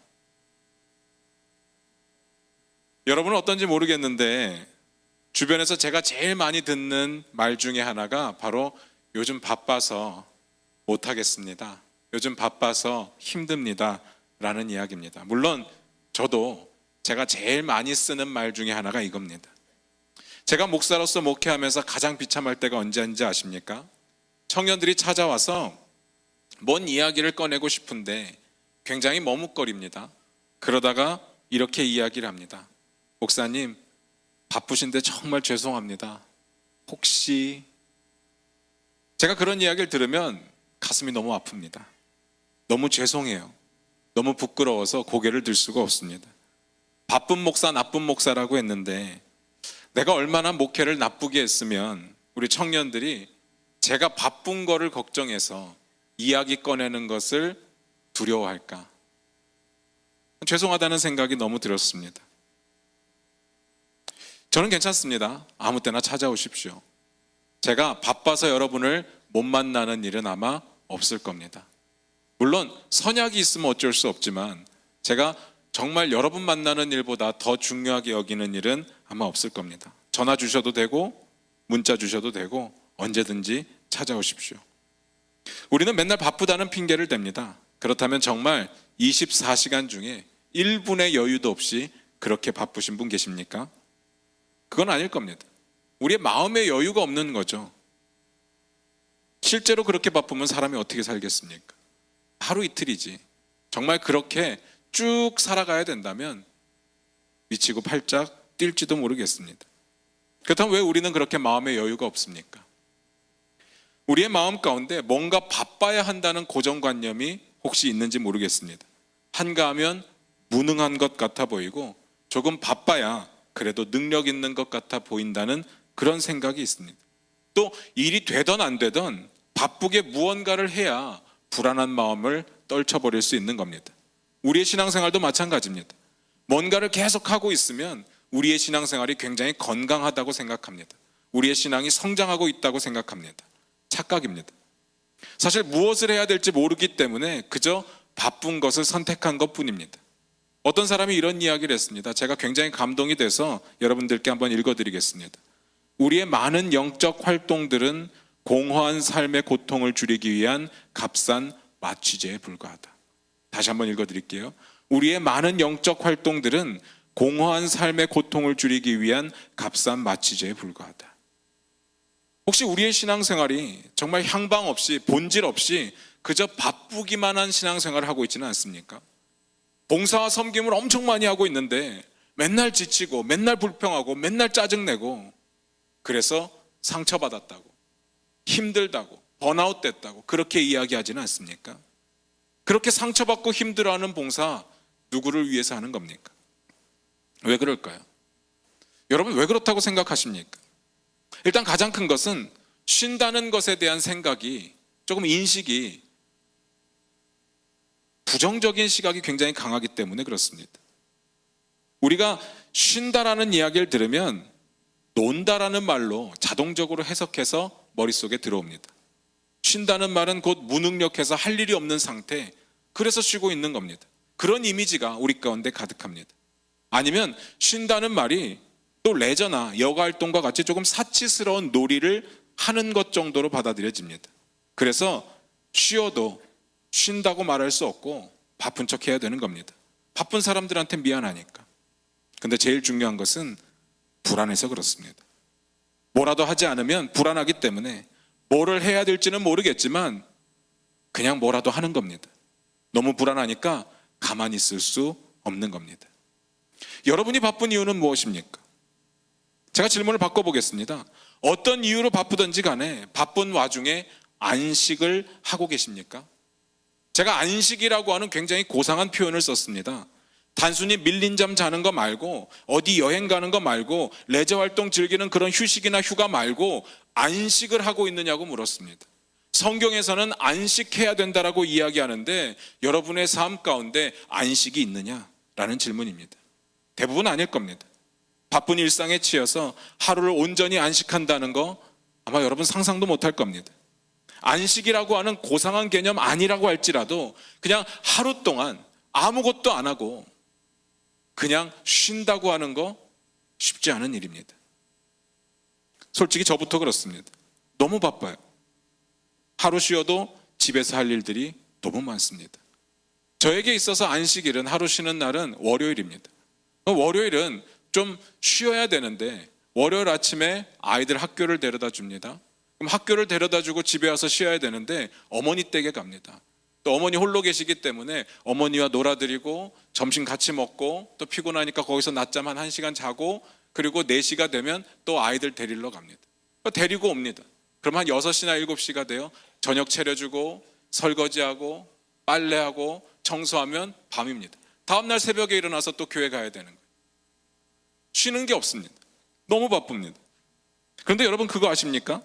여러분은 어떤지 모르겠는데 주변에서 제가 제일 많이 듣는 말 중에 하나가 바로 요즘 바빠서 못하겠습니다. 요즘 바빠서 힘듭니다 라는 이야기입니다. 물론 저도 제가 제일 많이 쓰는 말 중에 하나가 이겁니다. 제가 목사로서 목회하면서 가장 비참할 때가 언제인지 아십니까? 청년들이 찾아와서 뭔 이야기를 꺼내고 싶은데 굉장히 머뭇거립니다. 그러다가 이렇게 이야기를 합니다. 목사님, 바쁘신데 정말 죄송합니다. 혹시, 제가 그런 이야기를 들으면 가슴이 너무 아픕니다. 너무 죄송해요. 너무 부끄러워서 고개를 들 수가 없습니다. 바쁜 목사, 나쁜 목사라고 했는데 내가 얼마나 목회를 나쁘게 했으면 우리 청년들이 제가 바쁜 거를 걱정해서 이야기 꺼내는 것을 두려워할까? 죄송하다는 생각이 너무 들었습니다. 저는 괜찮습니다. 아무 때나 찾아오십시오. 제가 바빠서 여러분을 못 만나는 일은 아마 없을 겁니다. 물론 선약이 있으면 어쩔 수 없지만 제가 정말 여러분 만나는 일보다 더 중요하게 여기는 일은 아마 없을 겁니다. 전화 주셔도 되고 문자 주셔도 되고 언제든지 찾아오십시오. 우리는 맨날 바쁘다는 핑계를 댑니다. 그렇다면 정말 24시간 중에 1분의 여유도 없이 그렇게 바쁘신 분 계십니까? 그건 아닐 겁니다. 우리의 마음의 여유가 없는 거죠. 실제로 그렇게 바쁘면 사람이 어떻게 살겠습니까? 하루 이틀이지. 정말 그렇게 쭉 살아가야 된다면 미치고 팔짝 뛸지도 모르겠습니다. 그렇다면 왜 우리는 그렇게 마음의 여유가 없습니까? 우리의 마음 가운데 뭔가 바빠야 한다는 고정관념이 혹시 있는지 모르겠습니다. 한가하면 무능한 것 같아 보이고 조금 바빠야 그래도 능력 있는 것 같아 보인다는 그런 생각이 있습니다. 또 일이 되던 안 되던 바쁘게 무언가를 해야 불안한 마음을 떨쳐버릴 수 있는 겁니다. 우리의 신앙생활도 마찬가지입니다. 뭔가를 계속하고 있으면 우리의 신앙생활이 굉장히 건강하다고 생각합니다. 우리의 신앙이 성장하고 있다고 생각합니다. 착각입니다. 사실 무엇을 해야 될지 모르기 때문에 그저 바쁜 것을 선택한 것뿐입니다. 어떤 사람이 이런 이야기를 했습니다. 제가 굉장히 감동이 돼서 여러분들께 한번 읽어드리겠습니다. 우리의 많은 영적 활동들은 공허한 삶의 고통을 줄이기 위한 값싼 마취제에 불과하다. 다시 한번 읽어드릴게요. 우리의 많은 영적 활동들은 공허한 삶의 고통을 줄이기 위한 값싼 마취제에 불과하다. 혹시 우리의 신앙생활이 정말 향방 없이 본질 없이 그저 바쁘기만 한 신앙생활을 하고 있지는 않습니까? 봉사와 섬김을 엄청 많이 하고 있는데 맨날 지치고 맨날 불평하고 맨날 짜증내고 그래서 상처받았다고 힘들다고 번아웃 됐다고 그렇게 이야기하지는 않습니까? 그렇게 상처받고 힘들어하는 봉사 누구를 위해서 하는 겁니까? 왜 그럴까요? 여러분 왜 그렇다고 생각하십니까? 일단 가장 큰 것은 쉰다는 것에 대한 생각이 조금 인식이 부정적인 시각이 굉장히 강하기 때문에 그렇습니다. 우리가 쉰다라는 이야기를 들으면 논다라는 말로 자동적으로 해석해서 머릿속에 들어옵니다. 쉰다는 말은 곧 무능력해서 할 일이 없는 상태, 그래서 쉬고 있는 겁니다. 그런 이미지가 우리 가운데 가득합니다. 아니면 쉰다는 말이 또 레저나 여가활동과 같이 조금 사치스러운 놀이를 하는 것 정도로 받아들여집니다. 그래서 쉬어도 쉰다고 말할 수 없고 바쁜 척 해야 되는 겁니다. 바쁜 사람들한테 미안하니까. 근데 제일 중요한 것은 불안해서 그렇습니다. 뭐라도 하지 않으면 불안하기 때문에 뭐를 해야 될지는 모르겠지만 그냥 뭐라도 하는 겁니다. 너무 불안하니까 가만히 있을 수 없는 겁니다. 여러분이 바쁜 이유는 무엇입니까? 제가 질문을 바꿔보겠습니다. 어떤 이유로 바쁘든지 간에 바쁜 와중에 안식을 하고 계십니까? 제가 안식이라고 하는 굉장히 고상한 표현을 썼습니다. 단순히 밀린 잠 자는 거 말고 어디 여행 가는 거 말고 레저 활동 즐기는 그런 휴식이나 휴가 말고 안식을 하고 있느냐고 물었습니다. 성경에서는 안식해야 된다라고 이야기하는데 여러분의 삶 가운데 안식이 있느냐라는 질문입니다. 대부분 아닐 겁니다. 바쁜 일상에 치여서 하루를 온전히 안식한다는 거 아마 여러분 상상도 못할 겁니다. 안식이라고 하는 고상한 개념 아니라고 할지라도 그냥 하루 동안 아무것도 안 하고 그냥 쉰다고 하는 거 쉽지 않은 일입니다. 솔직히 저부터 그렇습니다. 너무 바빠요. 하루 쉬어도 집에서 할 일들이 너무 많습니다. 저에게 있어서 안식일은, 하루 쉬는 날은 월요일입니다. 월요일은 좀 쉬어야 되는데 월요일 아침에 아이들 학교를 데려다 줍니다. 그럼 학교를 데려다 주고 집에 와서 쉬어야 되는데 어머니 댁에 갑니다. 또 어머니 홀로 계시기 때문에 어머니와 놀아드리고 점심 같이 먹고 또 피곤하니까 거기서 낮잠 한 1시간 자고 그리고 4시가 되면 또 아이들 데리러 갑니다. 데리고 옵니다. 그럼 한 6시나 7시가 돼요. 저녁 차려주고 설거지하고 빨래하고 청소하면 밤입니다. 다음날 새벽에 일어나서 또 교회 가야 되는 거예요. 쉬는 게 없습니다. 너무 바쁩니다. 그런데 여러분 그거 아십니까?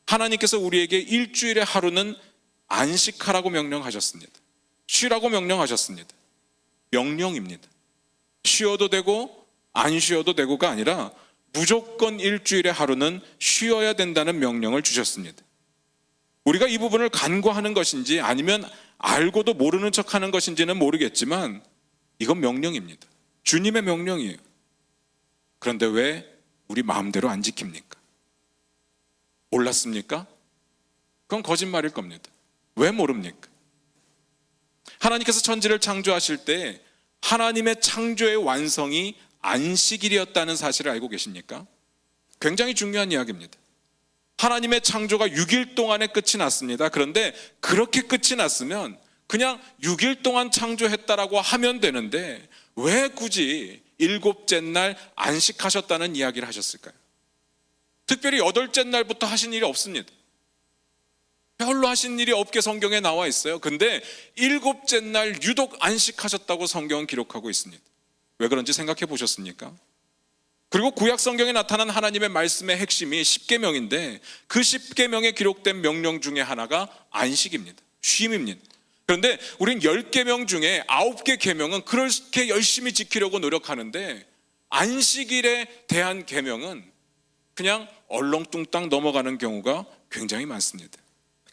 하나님께서 우리에게 일주일의 하루는 안식하라고 명령하셨습니다. 쉬라고 명령하셨습니다. 명령입니다. 쉬어도 되고 안 쉬어도 되고가 아니라 무조건 일주일의 하루는 쉬어야 된다는 명령을 주셨습니다. 우리가 이 부분을 간과하는 것인지 아니면 알고도 모르는 척하는 것인지는 모르겠지만 이건 명령입니다. 주님의 명령이에요. 그런데 왜 우리 마음대로 안 지킵니까? 몰랐습니까? 그건 거짓말일 겁니다. 왜 모릅니까? 하나님께서 천지를 창조하실 때 하나님의 창조의 완성이 안식일이었다는 사실을 알고 계십니까? 굉장히 중요한 이야기입니다. 하나님의 창조가 6일 동안에 끝이 났습니다. 그런데 그렇게 끝이 났으면 그냥 6일 동안 창조했다라고 하면 되는데 왜 굳이 7째 날 안식하셨다는 이야기를 하셨을까요? 특별히 8째 날부터 하신 일이 없습니다. 별로 하신 일이 없게 성경에 나와 있어요. 근데 7째 날 유독 안식하셨다고 성경은 기록하고 있습니다. 왜 그런지 생각해 보셨습니까? 그리고 구약 성경에 나타난 하나님의 말씀의 핵심이 십계명인데 그 십계명에 기록된 명령 중에 하나가 안식입니다. 쉼입니다. 그런데 우린 10계명 중에 9개 계명은 그렇게 열심히 지키려고 노력하는데 안식일에 대한 계명은 그냥 얼렁뚱땅 넘어가는 경우가 굉장히 많습니다.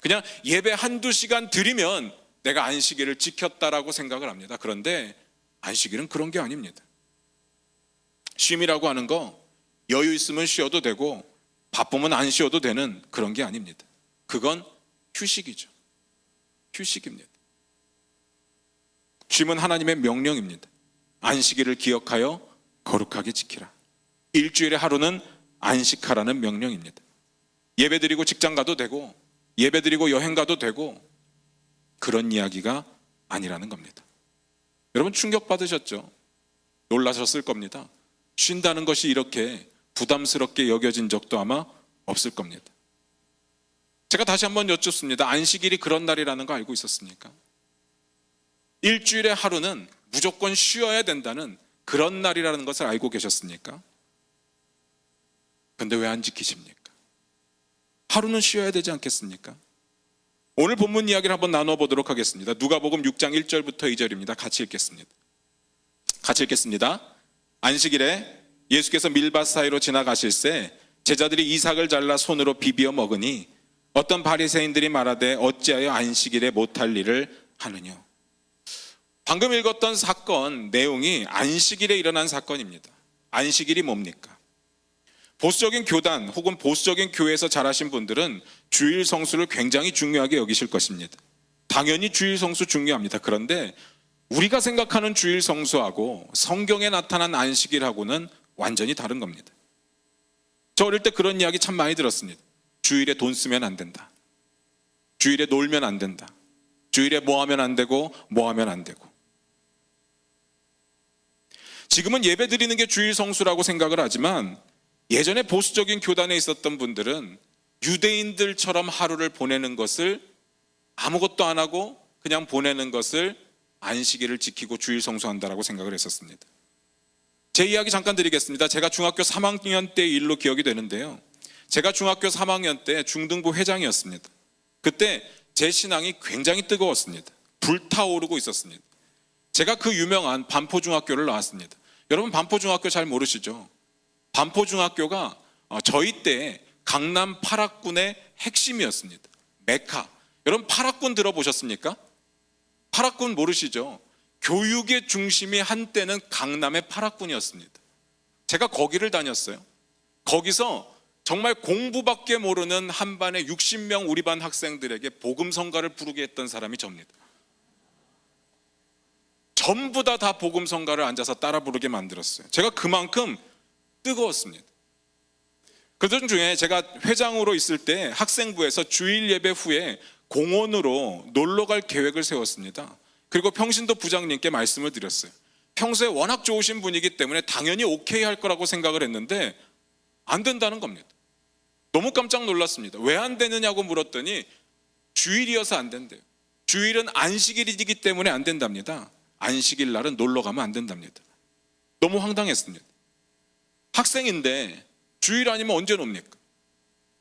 그냥 예배 1-2시간 드리면 내가 안식일을 지켰다라고 생각을 합니다. 그런데 안식일은 그런 게 아닙니다. 쉼이라고 하는 거 여유 있으면 쉬어도 되고 바쁘면 안 쉬어도 되는 그런 게 아닙니다. 그건 휴식이죠. 휴식입니다. 쉼은 하나님의 명령입니다. 안식일을 기억하여 거룩하게 지키라. 일주일의 하루는 안식하라는 명령입니다. 예배드리고 직장 가도 되고 예배드리고 여행 가도 되고 그런 이야기가 아니라는 겁니다. 여러분 충격받으셨죠? 놀라셨을 겁니다. 쉰다는 것이 이렇게 부담스럽게 여겨진 적도 아마 없을 겁니다. 제가 다시 한번 여쭙습니다. 안식일이 그런 날이라는 거 알고 있었습니까? 일주일의 하루는 무조건 쉬어야 된다는 그런 날이라는 것을 알고 계셨습니까? 근데 왜 안 지키십니까? 하루는 쉬어야 되지 않겠습니까? 오늘 본문 이야기를 한번 나눠보도록 하겠습니다. 누가복음 6장 1절부터 2절입니다. 같이 읽겠습니다. 같이 읽겠습니다. 안식일에 예수께서 밀밭 사이로 지나가실새 제자들이 이삭을 잘라 손으로 비비어 먹으니 어떤 바리새인들이 말하되 어찌하여 안식일에 못할 일을 하느냐. 방금 읽었던 사건 내용이 안식일에 일어난 사건입니다. 안식일이 뭡니까? 보수적인 교단 혹은 보수적인 교회에서 자라신 분들은 주일 성수를 굉장히 중요하게 여기실 것입니다. 당연히 주일 성수 중요합니다. 그런데 우리가 생각하는 주일 성수하고 성경에 나타난 안식일하고는 완전히 다른 겁니다. 저 어릴 때 그런 이야기 참 많이 들었습니다. 주일에 돈 쓰면 안 된다. 주일에 놀면 안 된다. 주일에 뭐 하면 안 되고 뭐 하면 안 되고. 지금은 예배 드리는 게 주일 성수라고 생각을 하지만 예전에 보수적인 교단에 있었던 분들은 유대인들처럼 하루를 보내는 것을 아무것도 안 하고 그냥 보내는 것을 안식일을 지키고 주일 성수한다라고 생각을 했었습니다. 제 이야기 잠깐 드리겠습니다. 제가 중학교 3학년 때 일로 기억이 되는데요. 제가 중학교 3학년 때 중등부 회장이었습니다. 그때 제 신앙이 굉장히 뜨거웠습니다. 불타오르고 있었습니다. 제가 그 유명한 반포중학교를 나왔습니다. 여러분 반포중학교 잘 모르시죠? 반포중학교가 저희 때 강남 8학군의 핵심이었습니다. 메카. 여러분 8학군 들어보셨습니까? 8학군 모르시죠? 교육의 중심이 한때는 강남의 8학군이었습니다. 제가 거기를 다녔어요. 거기서 정말 공부밖에 모르는 한 반에 60명 우리 반 학생들에게 복음성가를 부르게 했던 사람이 접니다. 전부 다 복음성가를 앉아서 따라 부르게 만들었어요. 제가 그만큼 뜨거웠습니다. 그들 중에 제가 회장으로 있을 때 학생부에서 주일 예배 후에 공원으로 놀러 갈 계획을 세웠습니다. 그리고 평신도 부장님께 말씀을 드렸어요. 평소에 워낙 좋으신 분이기 때문에 당연히 오케이 할 거라고 생각을 했는데 안 된다는 겁니다. 너무 깜짝 놀랐습니다. 왜 안 되느냐고 물었더니 주일이어서 안 된대요. 주일은 안식일이기 때문에 안 된답니다. 안식일 날은 놀러 가면 안 된답니다. 너무 황당했습니다. 학생인데 주일 아니면 언제 놉니까?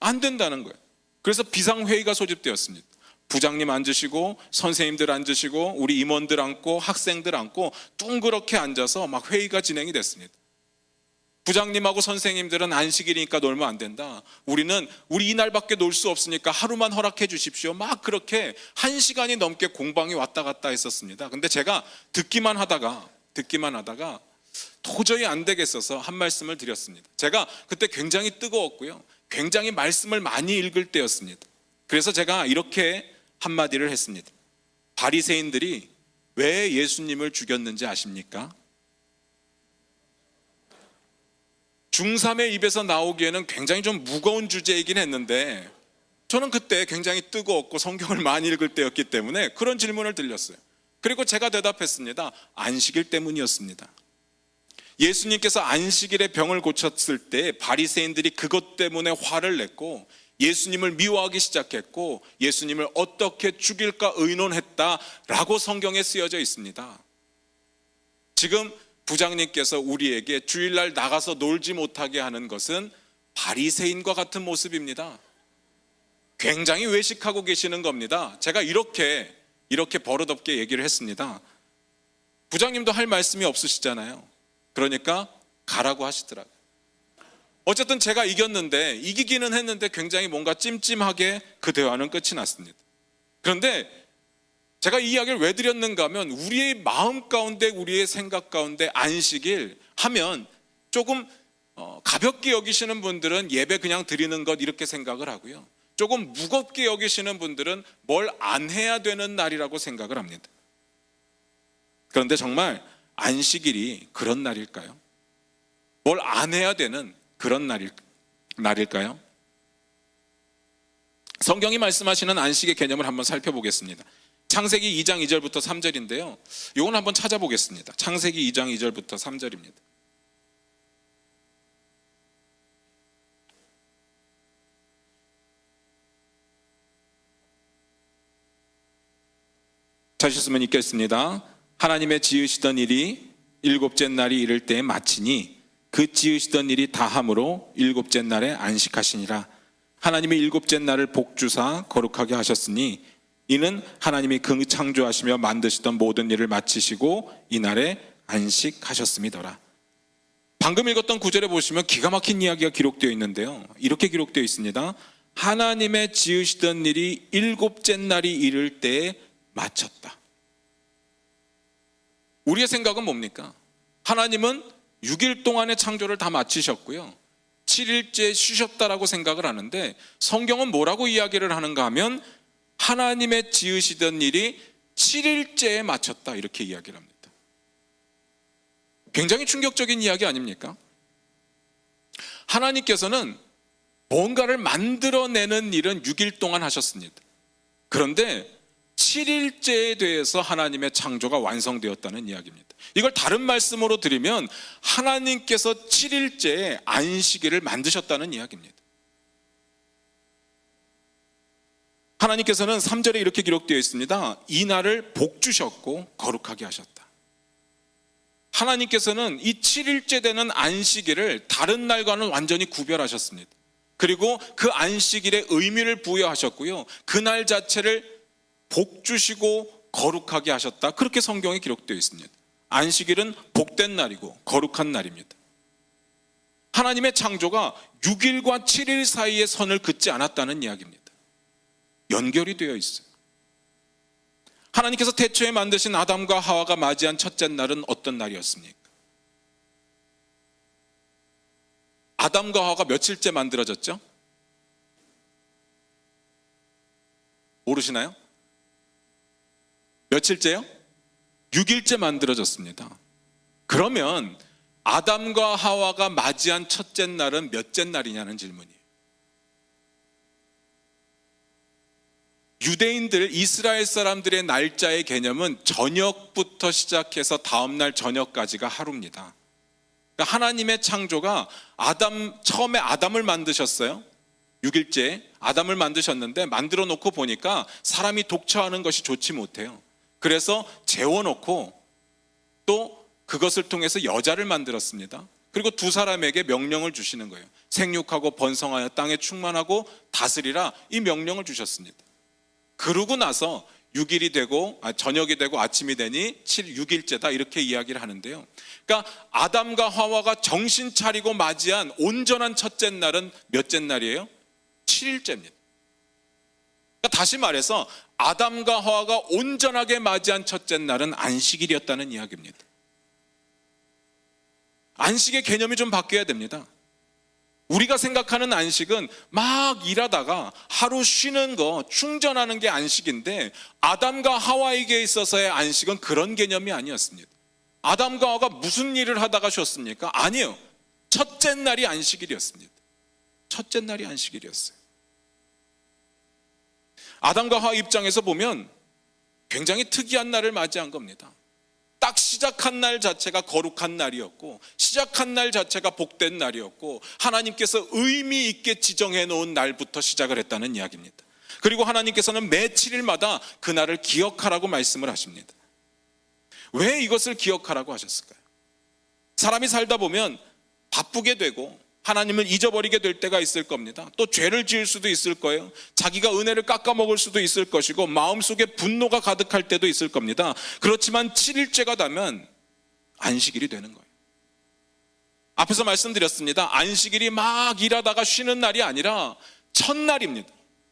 안 된다는 거예요. 그래서 비상회의가 소집되었습니다. 부장님 앉으시고 선생님들 앉으시고 우리 임원들 앉고 학생들 앉고 둥그렇게 앉아서 막 회의가 진행이 됐습니다. 부장님하고 선생님들은 안식일이니까 놀면 안 된다. 우리는 우리 이날밖에 놀 수 없으니까 하루만 허락해 주십시오. 막 그렇게 1시간이 넘게 공방이 왔다 갔다 했었습니다. 근데 제가 듣기만 하다가 도저히 안 되겠어서 한 말씀을 드렸습니다. 제가 그때 굉장히 뜨거웠고요. 굉장히 말씀을 많이 읽을 때였습니다. 그래서 제가 이렇게 한마디를 했습니다. 바리새인들이 왜 예수님을 죽였는지 아십니까? 중3의 입에서 나오기에는 굉장히 좀 무거운 주제이긴 했는데 저는 그때 굉장히 뜨거웠고 성경을 많이 읽을 때였기 때문에 그런 질문을 드렸어요. 그리고 제가 대답했습니다. 안식일 때문이었습니다. 예수님께서 안식일에 병을 고쳤을 때 바리새인들이 그것 때문에 화를 냈고 예수님을 미워하기 시작했고 예수님을 어떻게 죽일까 의논했다라고 성경에 쓰여져 있습니다. 지금 부장님께서 우리에게 주일날 나가서 놀지 못하게 하는 것은 바리새인과 같은 모습입니다. 굉장히 외식하고 계시는 겁니다. 제가 이렇게 버릇없게 얘기를 했습니다. 부장님도 할 말씀이 없으시잖아요. 그러니까 가라고 하시더라고요. 어쨌든 제가 이기기는 했는데 굉장히 뭔가 찜찜하게 그 대화는 끝이 났습니다. 그런데 제가 이 이야기를 왜 드렸는가 하면 우리의 마음 가운데 우리의 생각 가운데 안식일 하면 조금 가볍게 여기시는 분들은 예배 그냥 드리는 것 이렇게 생각을 하고요. 조금 무겁게 여기시는 분들은 뭘 안 해야 되는 날이라고 생각을 합니다. 그런데 정말 안식일이 그런 날일까요? 뭘 안 해야 되는 그런 날일까요? 성경이 말씀하시는 안식의 개념을 한번 살펴보겠습니다. 창세기 2장 2절부터 3절인데요. 이건 한번 찾아보겠습니다. 창세기 2장 2절부터 3절입니다. 찾으셨으면 읽겠습니다. 하나님의 지으시던 일이 일곱째 날이 이를 때에 마치니 그 지으시던 일이 다함으로 일곱째 날에 안식하시니라. 하나님이 일곱째 날을 복주사 거룩하게 하셨으니 이는 하나님이 그 창조하시며 만드시던 모든 일을 마치시고 이날에 안식하셨음이더라. 방금 읽었던 구절에 보시면 기가 막힌 이야기가 기록되어 있는데요. 이렇게 기록되어 있습니다. 하나님의 지으시던 일이 일곱째 날이 이를 때에 마쳤다. 우리의 생각은 뭡니까? 하나님은 6일 동안의 창조를 다 마치셨고요. 7일째 쉬셨다라고 생각을 하는데 성경은 뭐라고 이야기를 하는가 하면 하나님의 지으시던 일이 7일째에 마쳤다 이렇게 이야기를 합니다. 굉장히 충격적인 이야기 아닙니까? 하나님께서는 뭔가를 만들어내는 일은 6일 동안 하셨습니다. 그런데 7일째에 대해서 하나님의 창조가 완성되었다는 이야기입니다. 이걸 다른 말씀으로 드리면 하나님께서 7일째에 안식일을 만드셨다는 이야기입니다. 하나님께서는 3절에 이렇게 기록되어 있습니다. 이 날을 복 주셨고 거룩하게 하셨다. 하나님께서는 이 7일째 되는 안식일을 다른 날과는 완전히 구별하셨습니다. 그리고 그 안식일에 의미를 부여하셨고요. 그 날 자체를 복 주시고 거룩하게 하셨다. 그렇게 성경에 기록되어 있습니다. 안식일은 복된 날이고 거룩한 날입니다. 하나님의 창조가 6일과 7일 사이에 선을 긋지 않았다는 이야기입니다. 연결이 되어 있어요. 하나님께서 태초에 만드신 아담과 하와가 맞이한 첫째 날은 어떤 날이었습니까? 아담과 하와가 며칠째 만들어졌죠? 모르시나요? 며칠째요? 6일째 만들어졌습니다. 그러면 아담과 하와가 맞이한 첫째 날은 몇째 날이냐는 질문이에요. 유대인들, 이스라엘 사람들의 날짜의 개념은 저녁부터 시작해서 다음날 저녁까지가 하루입니다. 그러니까 하나님의 창조가 처음에 아담을 만드셨어요. 6일째 아담을 만드셨는데 만들어 놓고 보니까 사람이 독처하는 것이 좋지 못해요. 그래서 재워놓고 또 그것을 통해서 여자를 만들었습니다. 그리고 두 사람에게 명령을 주시는 거예요. 생육하고 번성하여 땅에 충만하고 다스리라, 이 명령을 주셨습니다. 그러고 나서 6일이 되고 저녁이 되고 아침이 되니 6일째다, 이렇게 이야기를 하는데요. 그러니까 아담과 하와가 정신 차리고 맞이한 온전한 첫째 날은 몇째 날이에요? 7일째입니다. 그러니까 다시 말해서 아담과 하와가 온전하게 맞이한 첫째 날은 안식일이었다는 이야기입니다. 안식의 개념이 좀 바뀌어야 됩니다. 우리가 생각하는 안식은 막 일하다가 하루 쉬는 거, 충전하는 게 안식인데, 아담과 하와에게 있어서의 안식은 그런 개념이 아니었습니다. 아담과 하와가 무슨 일을 하다가 쉬었습니까? 아니요. 첫째 날이 안식일이었습니다. 첫째 날이 안식일이었어요. 아담과 하와 입장에서 보면 굉장히 특이한 날을 맞이한 겁니다. 딱 시작한 날 자체가 거룩한 날이었고, 시작한 날 자체가 복된 날이었고, 하나님께서 의미 있게 지정해 놓은 날부터 시작을 했다는 이야기입니다. 그리고 하나님께서는 매 7일마다 그 날을 기억하라고 말씀을 하십니다. 왜 이것을 기억하라고 하셨을까요? 사람이 살다 보면 바쁘게 되고 하나님을 잊어버리게 될 때가 있을 겁니다. 또 죄를 지을 수도 있을 거예요. 자기가 은혜를 깎아먹을 수도 있을 것이고, 마음속에 분노가 가득할 때도 있을 겁니다. 그렇지만 7일째가 되면 안식일이 되는 거예요. 앞에서 말씀드렸습니다. 안식일이 막 일하다가 쉬는 날이 아니라 첫날입니다.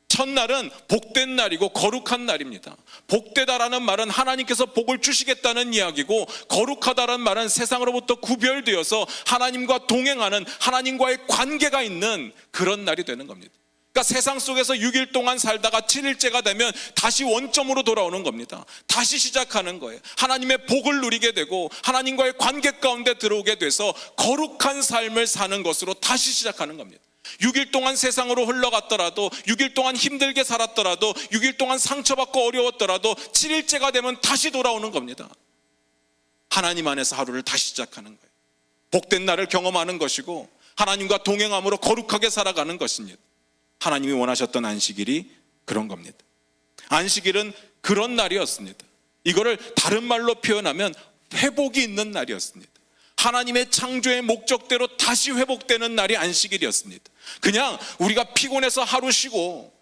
첫날은 복된 날이고 거룩한 날입니다. 복되다라는 말은 하나님께서 복을 주시겠다는 이야기고, 거룩하다라는 말은 세상으로부터 구별되어서 하나님과 동행하는, 하나님과의 관계가 있는 그런 날이 되는 겁니다. 그러니까 세상 속에서 6일 동안 살다가 7일째가 되면 다시 원점으로 돌아오는 겁니다. 다시 시작하는 거예요. 하나님의 복을 누리게 되고 하나님과의 관계 가운데 들어오게 돼서 거룩한 삶을 사는 것으로 다시 시작하는 겁니다. 6일 동안 세상으로 흘러갔더라도, 6일 동안 힘들게 살았더라도, 6일 동안 상처받고 어려웠더라도 7일째가 되면 다시 돌아오는 겁니다. 하나님 안에서 하루를 다시 시작하는 거예요. 복된 날을 경험하는 것이고, 하나님과 동행함으로 거룩하게 살아가는 것입니다. 하나님이 원하셨던 안식일이 그런 겁니다. 안식일은 그런 날이었습니다. 이거를 다른 말로 표현하면 회복이 있는 날이었습니다. 하나님의 창조의 목적대로 다시 회복되는 날이 안식일이었습니다. 그냥 우리가 피곤해서 하루 쉬고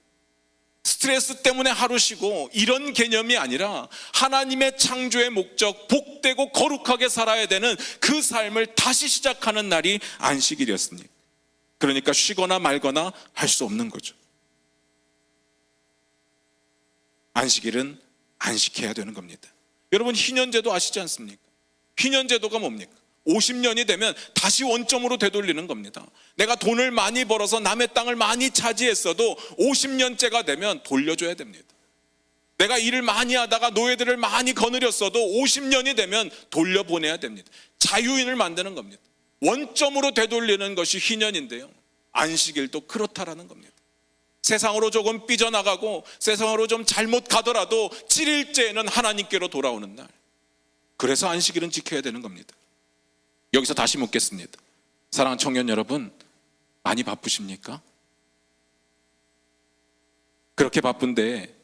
스트레스 때문에 하루 쉬고 이런 개념이 아니라, 하나님의 창조의 목적, 복되고 거룩하게 살아야 되는 그 삶을 다시 시작하는 날이 안식일이었습니다. 그러니까 쉬거나 말거나 할 수 없는 거죠. 안식일은 안식해야 되는 겁니다. 여러분, 희년제도 아시지 않습니까? 희년제도가 뭡니까? 50년이 되면 다시 원점으로 되돌리는 겁니다. 내가 돈을 많이 벌어서 남의 땅을 많이 차지했어도 50년째가 되면 돌려줘야 됩니다. 내가 일을 많이 하다가 노예들을 많이 거느렸어도 50년이 되면 돌려보내야 됩니다. 자유인을 만드는 겁니다. 원점으로 되돌리는 것이 희년인데요, 안식일도 그렇다라는 겁니다. 세상으로 조금 삐져나가고 세상으로 좀 잘못 가더라도 7일째에는 하나님께로 돌아오는 날. 그래서 안식일은 지켜야 되는 겁니다. 여기서 다시 묻겠습니다. 사랑하는 청년 여러분, 많이 바쁘십니까? 그렇게 바쁜데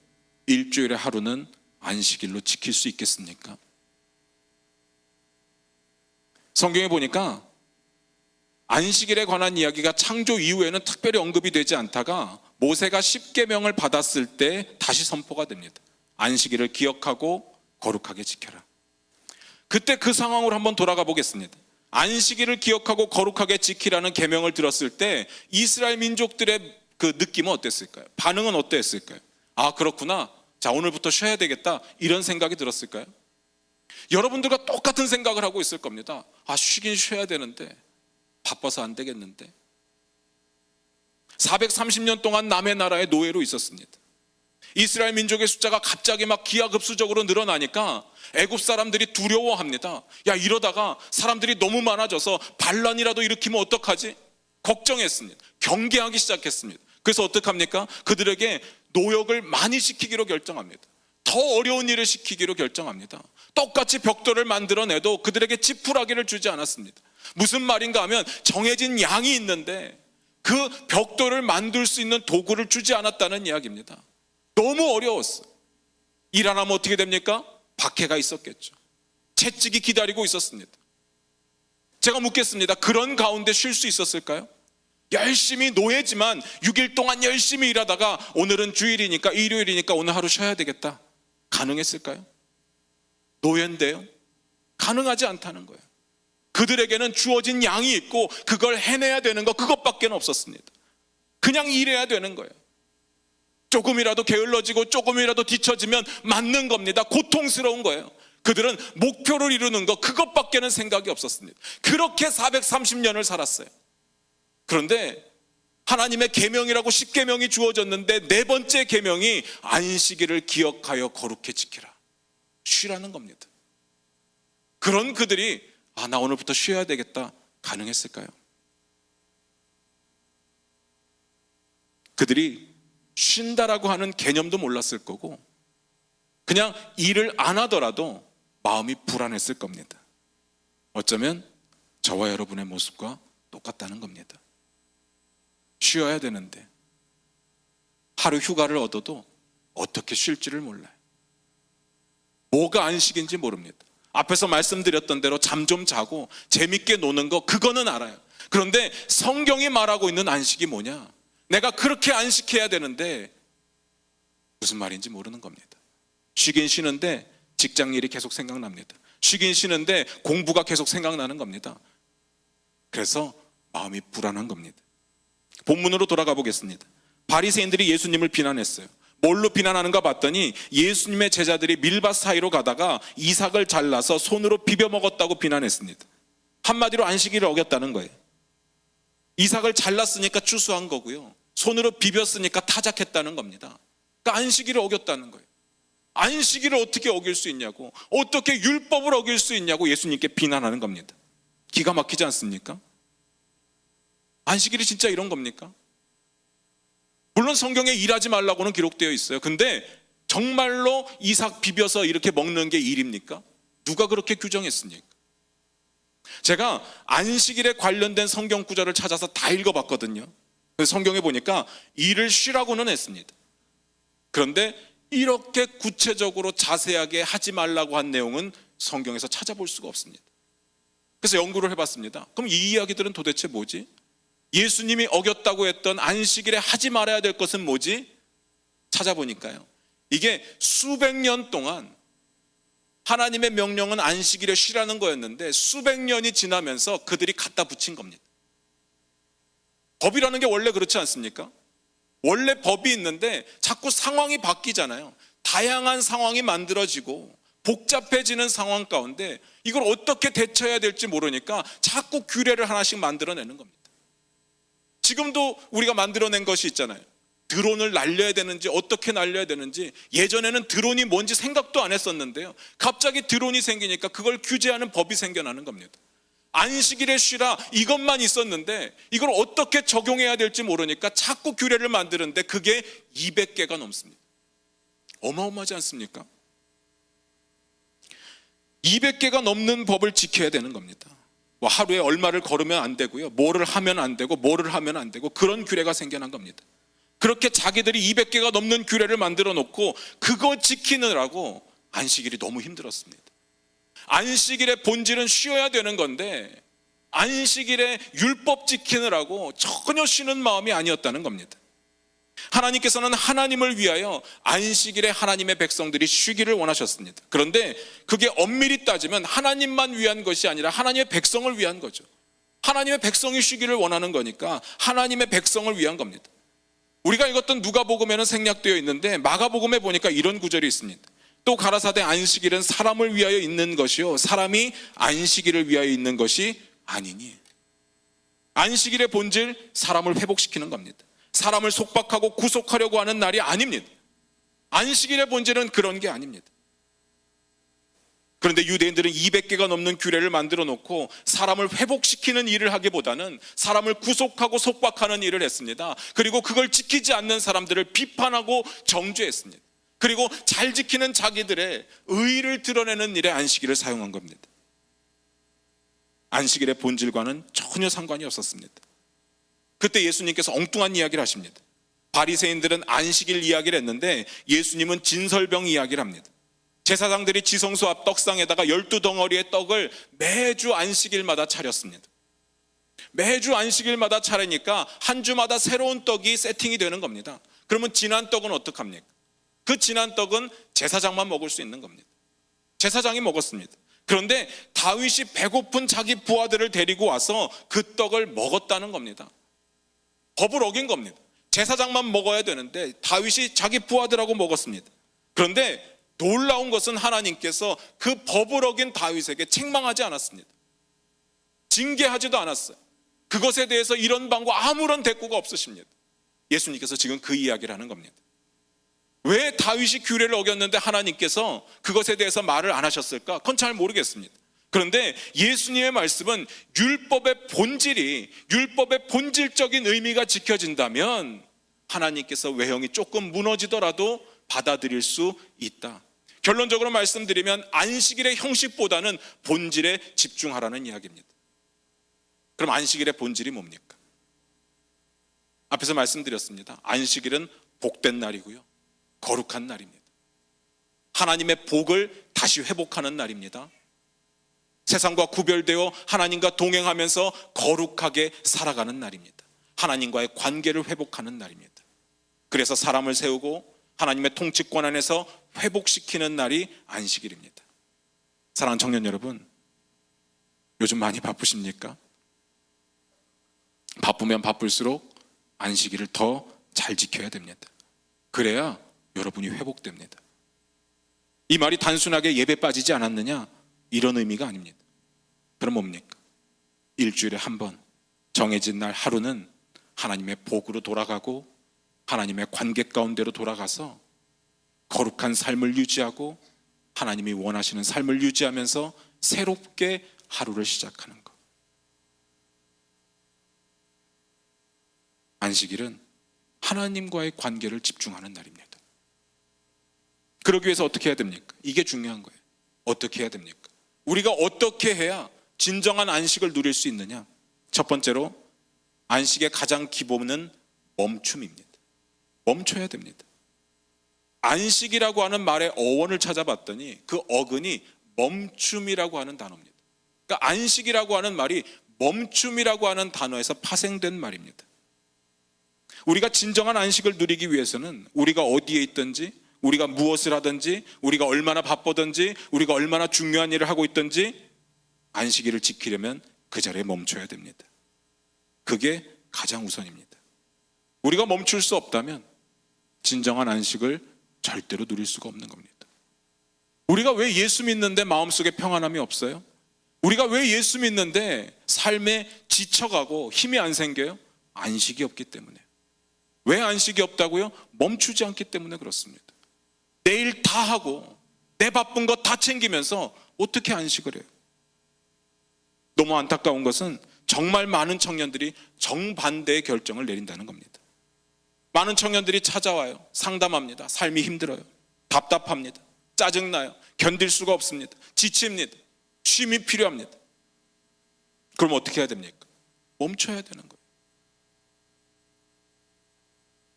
일주일에 하루는 안식일로 지킬 수 있겠습니까? 성경에 보니까 안식일에 관한 이야기가 창조 이후에는 특별히 언급이 되지 않다가 모세가 10계명을 받았을 때 다시 선포가 됩니다. 안식일을 기억하고 거룩하게 지켜라. 그때 그 상황으로 한번 돌아가 보겠습니다. 안식일을 기억하고 거룩하게 지키라는 계명을 들었을 때 이스라엘 민족들의 그 느낌은 어땠을까요? 반응은 어땠을까요? 아, 그렇구나, 자 오늘부터 쉬어야 되겠다, 이런 생각이 들었을까요? 여러분들과 똑같은 생각을 하고 있을 겁니다. 아, 쉬긴 쉬어야 되는데 바빠서 안 되겠는데. 430년 동안 남의 나라의 노예로 있었습니다. 이스라엘 민족의 숫자가 갑자기 막 기하급수적으로 늘어나니까 애굽 사람들이 두려워합니다. 야, 이러다가 사람들이 너무 많아져서 반란이라도 일으키면 어떡하지? 걱정했습니다. 경계하기 시작했습니다. 그래서 어떡합니까? 그들에게 노역을 많이 시키기로 결정합니다. 더 어려운 일을 시키기로 결정합니다. 똑같이 벽돌을 만들어내도 그들에게 지푸라기를 주지 않았습니다. 무슨 말인가 하면 정해진 양이 있는데 그 벽돌을 만들 수 있는 도구를 주지 않았다는 이야기입니다. 너무 어려웠어. 일 안 하면 어떻게 됩니까? 박해가 있었겠죠. 채찍이 기다리고 있었습니다. 제가 묻겠습니다. 그런 가운데 쉴 수 있었을까요? 열심히 노예지만 6일 동안 열심히 일하다가 오늘은 주일이니까, 일요일이니까 오늘 하루 쉬어야 되겠다. 가능했을까요? 노예인데요. 가능하지 않다는 거예요. 그들에게는 주어진 양이 있고 그걸 해내야 되는 거, 그것밖에 없었습니다. 그냥 일해야 되는 거예요. 조금이라도 게을러지고 조금이라도 뒤처지면 맞는 겁니다. 고통스러운 거예요. 그들은 목표를 이루는 거, 그것밖에는 생각이 없었습니다. 그렇게 430년을 살았어요. 그런데 하나님의 계명이라고 10계명이 주어졌는데 네 번째 계명이 안식일을 기억하여 거룩히 지키라, 쉬라는 겁니다. 그런 그들이 나 오늘부터 쉬어야 되겠다, 가능했을까요? 그들이 쉰다라고 하는 개념도 몰랐을 거고 그냥 일을 안 하더라도 마음이 불안했을 겁니다. 어쩌면 저와 여러분의 모습과 똑같다는 겁니다. 쉬어야 되는데 하루 휴가를 얻어도 어떻게 쉴지를 몰라요. 뭐가 안식인지 모릅니다. 앞에서 말씀드렸던 대로 잠 좀 자고 재밌게 노는 거, 그거는 알아요. 그런데 성경이 말하고 있는 안식이 뭐냐? 내가 그렇게 안식해야 되는데 무슨 말인지 모르는 겁니다. 쉬긴 쉬는데 직장 일이 계속 생각납니다. 쉬긴 쉬는데 공부가 계속 생각나는 겁니다. 그래서 마음이 불안한 겁니다. 본문으로 돌아가 보겠습니다. 바리새인들이 예수님을 비난했어요. 뭘로 비난하는가 봤더니 예수님의 제자들이 밀밭 사이로 가다가 이삭을 잘라서 손으로 비벼 먹었다고 비난했습니다. 한마디로 안식일을 어겼다는 거예요. 이삭을 잘랐으니까 추수한 거고요, 손으로 비볐으니까 타작했다는 겁니다. 그러니까 안식일을 어겼다는 거예요. 안식일을 어떻게 어길 수 있냐고, 어떻게 율법을 어길 수 있냐고 예수님께 비난하는 겁니다. 기가 막히지 않습니까? 안식일이 진짜 이런 겁니까? 물론 성경에 일하지 말라고는 기록되어 있어요. 근데 정말로 이삭 비벼서 이렇게 먹는 게 일입니까? 누가 그렇게 규정했습니까? 제가 안식일에 관련된 성경 구절을 찾아서 다 읽어봤거든요. 그래서 성경에 보니까 일을 쉬라고는 했습니다. 그런데 이렇게 구체적으로 자세하게 하지 말라고 한 내용은 성경에서 찾아볼 수가 없습니다. 그래서 연구를 해봤습니다. 그럼 이 이야기들은 도대체 뭐지? 예수님이 어겼다고 했던 안식일에 하지 말아야 될 것은 뭐지? 찾아보니까요, 이게 수백 년 동안 하나님의 명령은 안식일에 쉬라는 거였는데 수백 년이 지나면서 그들이 갖다 붙인 겁니다. 법이라는 게 원래 그렇지 않습니까? 원래 법이 있는데 자꾸 상황이 바뀌잖아요. 다양한 상황이 만들어지고 복잡해지는 상황 가운데 이걸 어떻게 대처해야 될지 모르니까 자꾸 규례를 하나씩 만들어내는 겁니다. 지금도 우리가 만들어낸 것이 있잖아요. 드론을 날려야 되는지 어떻게 날려야 되는지, 예전에는 드론이 뭔지 생각도 안 했었는데요, 갑자기 드론이 생기니까 그걸 규제하는 법이 생겨나는 겁니다. 안식일에 쉬라, 이것만 있었는데 이걸 어떻게 적용해야 될지 모르니까 자꾸 규례를 만드는데 그게 200개가 넘습니다. 어마어마하지 않습니까? 200개가 넘는 법을 지켜야 되는 겁니다. 뭐 하루에 얼마를 걸으면 안 되고요, 뭐를 하면 안 되고 뭐를 하면 안 되고, 그런 규례가 생겨난 겁니다. 그렇게 자기들이 200개가 넘는 규례를 만들어 놓고 그거 지키느라고 안식일이 너무 힘들었습니다. 안식일의 본질은 쉬어야 되는 건데 안식일의 율법 지키느라고 전혀 쉬는 마음이 아니었다는 겁니다. 하나님께서는 하나님을 위하여 안식일에 하나님의 백성들이 쉬기를 원하셨습니다. 그런데 그게 엄밀히 따지면 하나님만 위한 것이 아니라 하나님의 백성을 위한 거죠. 하나님의 백성이 쉬기를 원하는 거니까 하나님의 백성을 위한 겁니다. 우리가 읽었던 누가복음에는 생략되어 있는데 마가복음에 보니까 이런 구절이 있습니다. 또 가라사대 안식일은 사람을 위하여 있는 것이요 사람이 안식일을 위하여 있는 것이 아니니. 안식일의 본질, 사람을 회복시키는 겁니다. 사람을 속박하고 구속하려고 하는 날이 아닙니다. 안식일의 본질은 그런 게 아닙니다. 그런데 유대인들은 200개가 넘는 규례를 만들어 놓고 사람을 회복시키는 일을 하기보다는 사람을 구속하고 속박하는 일을 했습니다. 그리고 그걸 지키지 않는 사람들을 비판하고 정죄했습니다. 그리고 잘 지키는 자기들의 의의를 드러내는 일에 안식일을 사용한 겁니다. 안식일의 본질과는 전혀 상관이 없었습니다. 그때 예수님께서 엉뚱한 이야기를 하십니다. 바리새인들은 안식일 이야기를 했는데 예수님은 진설병 이야기를 합니다. 제사장들이 지성소 앞 떡상에다가 12덩어리의 떡을 매주 안식일마다 차렸습니다. 매주 안식일마다 차리니까 한 주마다 새로운 떡이 세팅이 되는 겁니다. 그러면 지난 떡은 어떡합니까? 그 지난 떡은 제사장만 먹을 수 있는 겁니다. 제사장이 먹었습니다. 그런데 다윗이 배고픈 자기 부하들을 데리고 와서 그 떡을 먹었다는 겁니다. 법을 어긴 겁니다. 제사장만 먹어야 되는데 다윗이 자기 부하들하고 먹었습니다. 그런데 놀라운 것은 하나님께서 그 법을 어긴 다윗에게 책망하지 않았습니다. 징계하지도 않았어요. 그것에 대해서 이런 방과 아무런 대꾸가 없으십니다. 예수님께서 지금 그 이야기를 하는 겁니다. 왜 다윗이 규례를 어겼는데 하나님께서 그것에 대해서 말을 안 하셨을까? 그건 잘 모르겠습니다. 그런데 예수님의 말씀은 율법의 본질적인 의미가 지켜진다면 하나님께서 외형이 조금 무너지더라도 받아들일 수 있다. 결론적으로 말씀드리면 안식일의 형식보다는 본질에 집중하라는 이야기입니다. 그럼 안식일의 본질이 뭡니까? 앞에서 말씀드렸습니다. 안식일은 복된 날이고요, 거룩한 날입니다. 하나님의 복을 다시 회복하는 날입니다. 세상과 구별되어 하나님과 동행하면서 거룩하게 살아가는 날입니다. 하나님과의 관계를 회복하는 날입니다. 그래서 사람을 세우고 하나님의 통치권 안에서 회복시키는 날이 안식일입니다. 사랑하는 청년 여러분, 요즘 많이 바쁘십니까? 바쁘면 바쁠수록 안식일을 더 잘 지켜야 됩니다. 그래야 여러분이 회복됩니다. 이 말이 단순하게 예배 빠지지 않았느냐, 이런 의미가 아닙니다. 그럼 뭡니까? 일주일에 한 번 정해진 날 하루는 하나님의 복으로 돌아가고 하나님의 관계 가운데로 돌아가서 거룩한 삶을 유지하고 하나님이 원하시는 삶을 유지하면서 새롭게 하루를 시작하는 것. 안식일은 하나님과의 관계를 집중하는 날입니다. 그러기 위해서 어떻게 해야 됩니까? 이게 중요한 거예요. 어떻게 해야 됩니까? 우리가 어떻게 해야 진정한 안식을 누릴 수 있느냐? 첫 번째로 안식의 가장 기본은 멈춤입니다. 멈춰야 됩니다. 안식이라고 하는 말의 어원을 찾아봤더니 그 어근이 멈춤이라고 하는 단어입니다. 그러니까 안식이라고 하는 말이 멈춤이라고 하는 단어에서 파생된 말입니다. 우리가 진정한 안식을 누리기 위해서는 우리가 어디에 있든지, 우리가 무엇을 하든지, 우리가 얼마나 바쁘든지, 우리가 얼마나 중요한 일을 하고 있든지 안식일을 지키려면 그 자리에 멈춰야 됩니다. 그게 가장 우선입니다. 우리가 멈출 수 없다면 진정한 안식을 절대로 누릴 수가 없는 겁니다. 우리가 왜 예수 믿는데 마음속에 평안함이 없어요? 우리가 왜 예수 믿는데 삶에 지쳐가고 힘이 안 생겨요? 안식이 없기 때문에. 왜 안식이 없다고요? 멈추지 않기 때문에 그렇습니다. 내일 다 하고 내 바쁜 거 다 챙기면서 어떻게 안식을 해요? 너무 안타까운 것은 정말 많은 청년들이 정반대의 결정을 내린다는 겁니다. 많은 청년들이 찾아와요. 상담합니다. 삶이 힘들어요. 답답합니다. 짜증나요. 견딜 수가 없습니다. 지칩니다. 쉼이 필요합니다. 그럼 어떻게 해야 됩니까? 멈춰야 되는 거예요.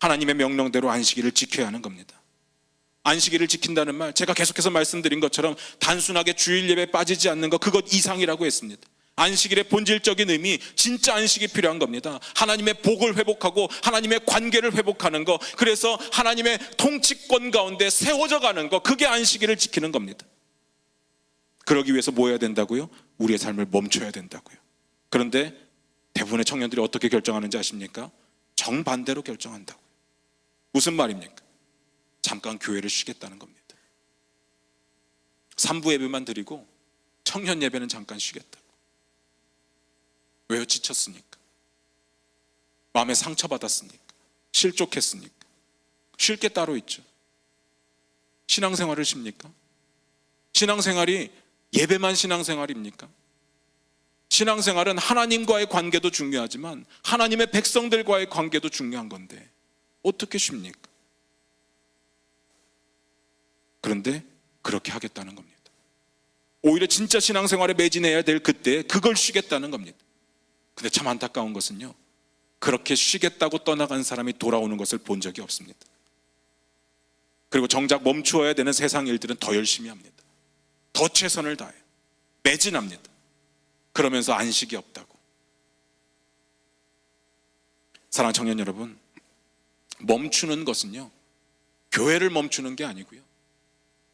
하나님의 명령대로 안식일을 지켜야 하는 겁니다. 안식일을 지킨다는 말, 제가 계속해서 말씀드린 것처럼 단순하게 주일 예배에 빠지지 않는 것, 그것 이상이라고 했습니다. 안식일의 본질적인 의미, 진짜 안식이 필요한 겁니다. 하나님의 복을 회복하고 하나님의 관계를 회복하는 것, 그래서 하나님의 통치권 가운데 세워져 가는 것, 그게 안식일을 지키는 겁니다. 그러기 위해서 뭐 해야 된다고요? 우리의 삶을 멈춰야 된다고요. 그런데 대부분의 청년들이 어떻게 결정하는지 아십니까? 정반대로 결정한다고요. 무슨 말입니까? 잠깐 교회를 쉬겠다는 겁니다. 3부 예배만 드리고 청년 예배는 잠깐 쉬겠다. 왜요? 지쳤으니까. 마음에 상처받았으니까. 실족했으니까. 쉴 게 따로 있죠. 신앙생활을 쉽니까? 신앙생활이 예배만 신앙생활입니까? 신앙생활은 하나님과의 관계도 중요하지만 하나님의 백성들과의 관계도 중요한 건데 어떻게 쉽니까? 그런데 그렇게 하겠다는 겁니다. 오히려 진짜 신앙생활에 매진해야 될 그때 그걸 쉬겠다는 겁니다. 근데 참 안타까운 것은요, 그렇게 쉬겠다고 떠나간 사람이 돌아오는 것을 본 적이 없습니다. 그리고 정작 멈추어야 되는 세상 일들은 더 열심히 합니다. 더 최선을 다해요. 매진합니다. 그러면서 안식이 없다고. 사랑하는 청년 여러분, 멈추는 것은요, 교회를 멈추는 게 아니고요,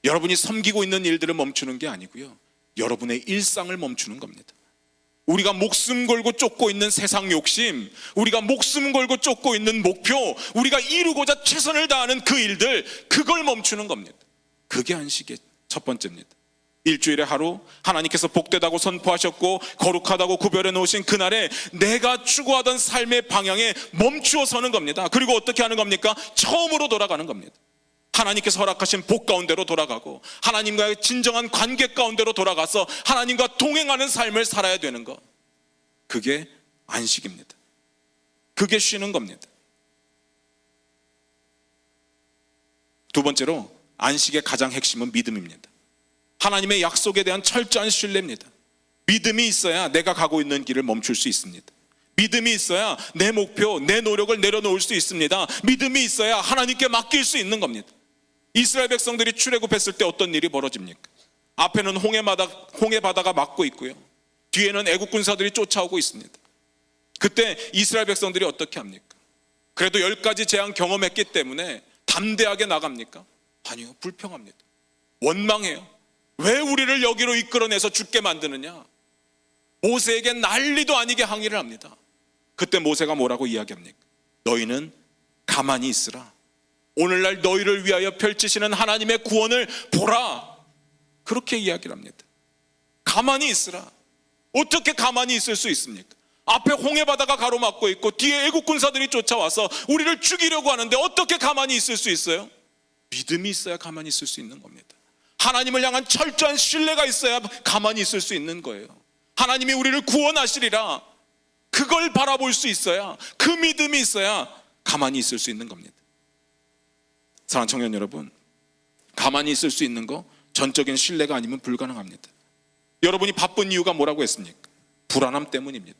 여러분이 섬기고 있는 일들을 멈추는 게 아니고요, 여러분의 일상을 멈추는 겁니다. 우리가 목숨 걸고 쫓고 있는 세상 욕심, 우리가 목숨 걸고 쫓고 있는 목표, 우리가 이루고자 최선을 다하는 그 일들, 그걸 멈추는 겁니다. 그게 안식의 첫 번째입니다. 일주일에 하루 하나님께서 복되다고 선포하셨고 거룩하다고 구별해 놓으신 그날에 내가 추구하던 삶의 방향에 멈추어 서는 겁니다. 그리고 어떻게 하는 겁니까? 처음으로 돌아가는 겁니다. 하나님께서 허락하신 복 가운데로 돌아가고 하나님과의 진정한 관계 가운데로 돌아가서 하나님과 동행하는 삶을 살아야 되는 것, 그게 안식입니다. 그게 쉬는 겁니다. 두 번째로 안식의 가장 핵심은 믿음입니다. 하나님의 약속에 대한 철저한 신뢰입니다. 믿음이 있어야 내가 가고 있는 길을 멈출 수 있습니다. 믿음이 있어야 내 목표, 내 노력을 내려놓을 수 있습니다. 믿음이 있어야 하나님께 맡길 수 있는 겁니다. 이스라엘 백성들이 출애굽했을 때 어떤 일이 벌어집니까? 앞에는 홍해 바다가 막고 있고요, 뒤에는 애국 군사들이 쫓아오고 있습니다. 그때 이스라엘 백성들이 어떻게 합니까? 그래도 10가지 재앙 경험했기 때문에 담대하게 나갑니까? 아니요, 불평합니다. 원망해요. 왜 우리를 여기로 이끌어내서 죽게 만드느냐? 모세에게 난리도 아니게 항의를 합니다. 그때 모세가 뭐라고 이야기합니까? 너희는 가만히 있으라. 오늘날 너희를 위하여 펼치시는 하나님의 구원을 보라. 그렇게 이야기를 합니다. 가만히 있으라. 어떻게 가만히 있을 수 있습니까? 앞에 홍해바다가 가로막고 있고 뒤에 애국 군사들이 쫓아와서 우리를 죽이려고 하는데 어떻게 가만히 있을 수 있어요? 믿음이 있어야 가만히 있을 수 있는 겁니다. 하나님을 향한 철저한 신뢰가 있어야 가만히 있을 수 있는 거예요. 하나님이 우리를 구원하시리라, 그걸 바라볼 수 있어야, 그 믿음이 있어야 가만히 있을 수 있는 겁니다. 사랑하는 청년 여러분, 가만히 있을 수 있는 거 전적인 신뢰가 아니면 불가능합니다. 여러분이 바쁜 이유가 뭐라고 했습니까? 불안함 때문입니다.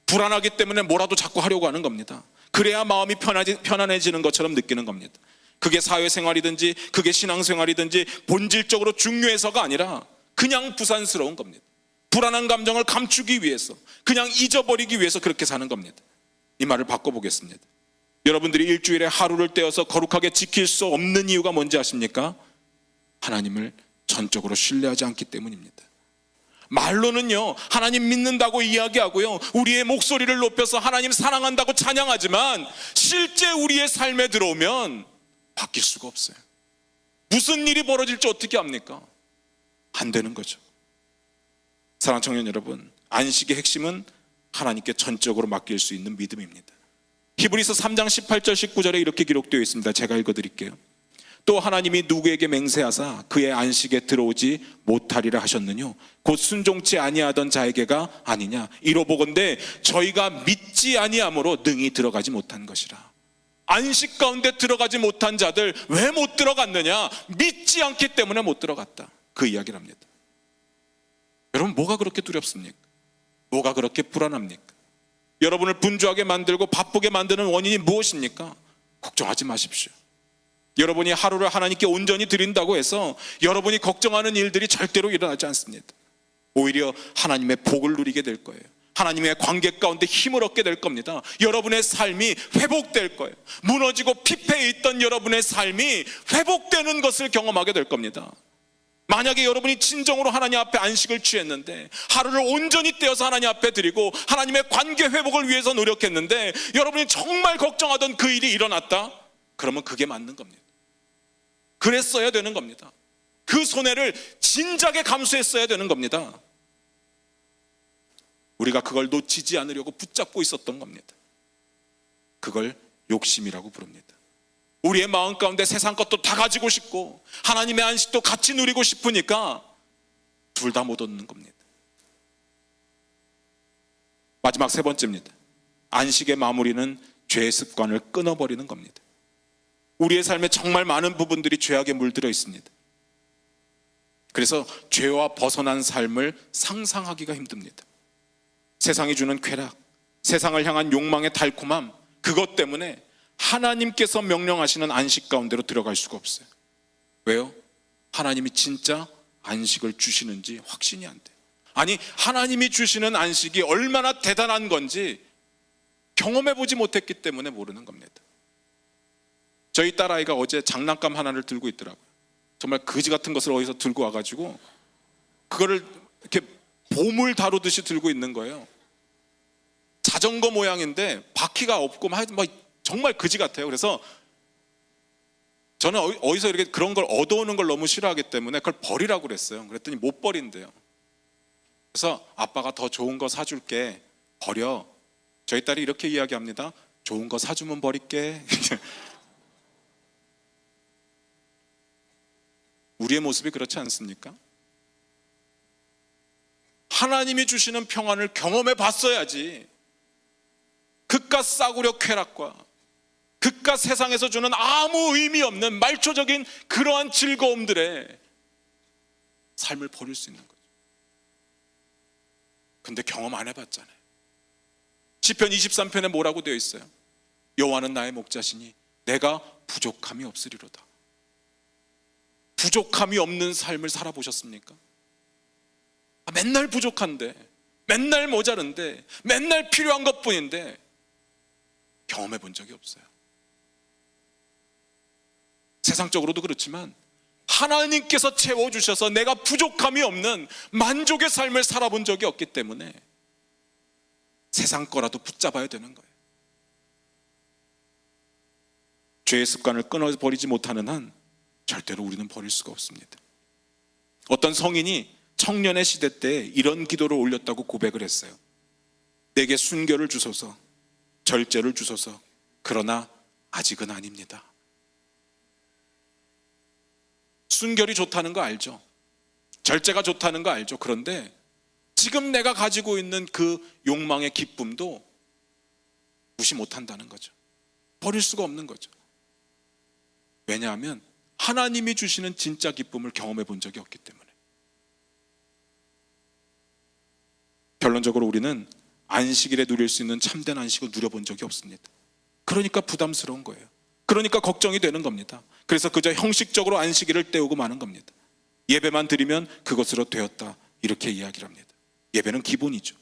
불안하기 때문에 뭐라도 자꾸 하려고 하는 겁니다. 그래야 마음이 편안해지는 것처럼 느끼는 겁니다. 그게 사회생활이든지 그게 신앙생활이든지 본질적으로 중요해서가 아니라 그냥 부산스러운 겁니다. 불안한 감정을 감추기 위해서, 그냥 잊어버리기 위해서 그렇게 사는 겁니다. 이 말을 바꿔보겠습니다. 여러분들이 일주일에 하루를 떼어서 거룩하게 지킬 수 없는 이유가 뭔지 아십니까? 하나님을 전적으로 신뢰하지 않기 때문입니다. 말로는요, 하나님 믿는다고 이야기하고요, 우리의 목소리를 높여서 하나님 사랑한다고 찬양하지만 실제 우리의 삶에 들어오면 바뀔 수가 없어요. 무슨 일이 벌어질지 어떻게 합니까? 안 되는 거죠. 사랑하는 청년 여러분, 안식의 핵심은 하나님께 전적으로 맡길 수 있는 믿음입니다. 히브리서 3장 18절 19절에 이렇게 기록되어 있습니다. 제가 읽어드릴게요. 또 하나님이 누구에게 맹세하사 그의 안식에 들어오지 못하리라 하셨느뇨? 곧 순종치 아니하던 자에게가 아니냐? 이로보건대 저희가 믿지 아니함으로 능히 들어가지 못한 것이라. 안식 가운데 들어가지 못한 자들 왜 못 들어갔느냐? 믿지 않기 때문에 못 들어갔다, 그 이야기를 합니다. 여러분, 뭐가 그렇게 두렵습니까? 뭐가 그렇게 불안합니까? 여러분을 분주하게 만들고 바쁘게 만드는 원인이 무엇입니까? 걱정하지 마십시오. 여러분이 하루를 하나님께 온전히 드린다고 해서 여러분이 걱정하는 일들이 절대로 일어나지 않습니다. 오히려 하나님의 복을 누리게 될 거예요. 하나님의 관계 가운데 힘을 얻게 될 겁니다. 여러분의 삶이 회복될 거예요. 무너지고 피폐해 있던 여러분의 삶이 회복되는 것을 경험하게 될 겁니다. 만약에 여러분이 진정으로 하나님 앞에 안식을 취했는데, 하루를 온전히 떼어서 하나님 앞에 드리고 하나님의 관계 회복을 위해서 노력했는데 여러분이 정말 걱정하던 그 일이 일어났다, 그러면 그게 맞는 겁니다. 그랬어야 되는 겁니다. 그 손해를 진작에 감수했어야 되는 겁니다. 우리가 그걸 놓치지 않으려고 붙잡고 있었던 겁니다. 그걸 욕심이라고 부릅니다. 우리의 마음 가운데 세상 것도 다 가지고 싶고 하나님의 안식도 같이 누리고 싶으니까 둘 다 못 얻는 겁니다. 마지막 세 번째입니다. 안식의 마무리는 죄의 습관을 끊어버리는 겁니다. 우리의 삶에 정말 많은 부분들이 죄악에 물들어 있습니다. 그래서 죄와 벗어난 삶을 상상하기가 힘듭니다. 세상이 주는 쾌락, 세상을 향한 욕망의 달콤함, 그것 때문에 하나님께서 명령하시는 안식 가운데로 들어갈 수가 없어요. 왜요? 하나님이 진짜 안식을 주시는지 확신이 안 돼요. 아니, 하나님이 주시는 안식이 얼마나 대단한 건지 경험해보지 못했기 때문에 모르는 겁니다. 저희 딸아이가 어제 장난감 하나를 들고 있더라고요. 정말 거지 같은 것을 어디서 들고 와가지고 그거를 이렇게 보물 다루듯이 들고 있는 거예요. 자전거 모양인데 바퀴가 없고 막 정말 거지 같아요. 그래서 저는 어디서 이렇게 그런 걸 얻어오는 걸 너무 싫어하기 때문에 그걸 버리라고 그랬어요. 그랬더니 못 버린대요. 그래서 아빠가 더 좋은 거 사줄게, 버려. 저희 딸이 이렇게 이야기합니다. 좋은 거 사주면 버릴게. 우리의 모습이 그렇지 않습니까? 하나님이 주시는 평안을 경험해 봤어야지 그깟 싸구려 쾌락과 그깟 세상에서 주는 아무 의미 없는 말초적인 그러한 즐거움들의 삶을 버릴 수 있는 거죠. 근데 경험 안 해봤잖아요. 시편 23편에 뭐라고 되어 있어요? 여호와는 나의 목자시니 내가 부족함이 없으리로다. 부족함이 없는 삶을 살아보셨습니까? 맨날 부족한데, 맨날 모자른데, 맨날 필요한 것뿐인데 경험해 본 적이 없어요. 세상적으로도 그렇지만 하나님께서 채워주셔서 내가 부족함이 없는 만족의 삶을 살아본 적이 없기 때문에 세상 거라도 붙잡아야 되는 거예요. 죄의 습관을 끊어버리지 못하는 한 절대로 우리는 버릴 수가 없습니다. 어떤 성인이 청년의 시대 때 이런 기도를 올렸다고 고백을 했어요. 내게 순결을 주소서, 절제를 주소서, 그러나 아직은 아닙니다. 순결이 좋다는 거 알죠? 절제가 좋다는 거 알죠? 그런데 지금 내가 가지고 있는 그 욕망의 기쁨도 무시 못한다는 거죠. 버릴 수가 없는 거죠. 왜냐하면 하나님이 주시는 진짜 기쁨을 경험해 본 적이 없기 때문에. 결론적으로 우리는 안식일에 누릴 수 있는 참된 안식을 누려본 적이 없습니다. 그러니까 부담스러운 거예요. 그러니까 걱정이 되는 겁니다. 그래서 그저 형식적으로 안식일을 때우고 마는 겁니다. 예배만 드리면 그것으로 되었다, 이렇게 이야기를 합니다. 예배는 기본이죠.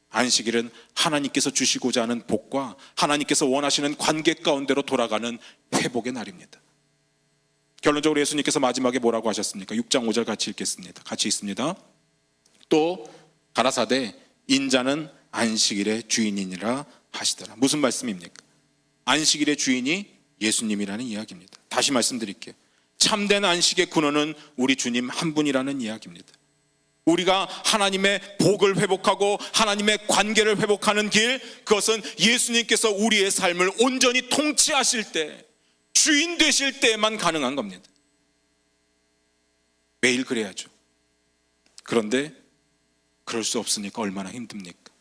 안식일은 하나님께서 주시고자 하는 복과 하나님께서 원하시는 관계 가운데로 돌아가는 회복의 날입니다. 결론적으로 예수님께서 마지막에 뭐라고 하셨습니까? 6장 5절 같이 읽겠습니다. 같이 읽습니다. 또 가라사대 인자는 안식일의 주인이니라 하시더라. 무슨 말씀입니까? 안식일의 주인이 예수님이라는 이야기입니다. 다시 말씀드릴게요. 참된 안식의 근원은 우리 주님 한 분이라는 이야기입니다. 우리가 하나님의 복을 회복하고 하나님의 관계를 회복하는 길, 그것은 예수님께서 우리의 삶을 온전히 통치하실 때, 주인 되실 때에만 가능한 겁니다. 매일 그래야죠. 그런데 그럴 수 없으니까 얼마나 힘듭니까?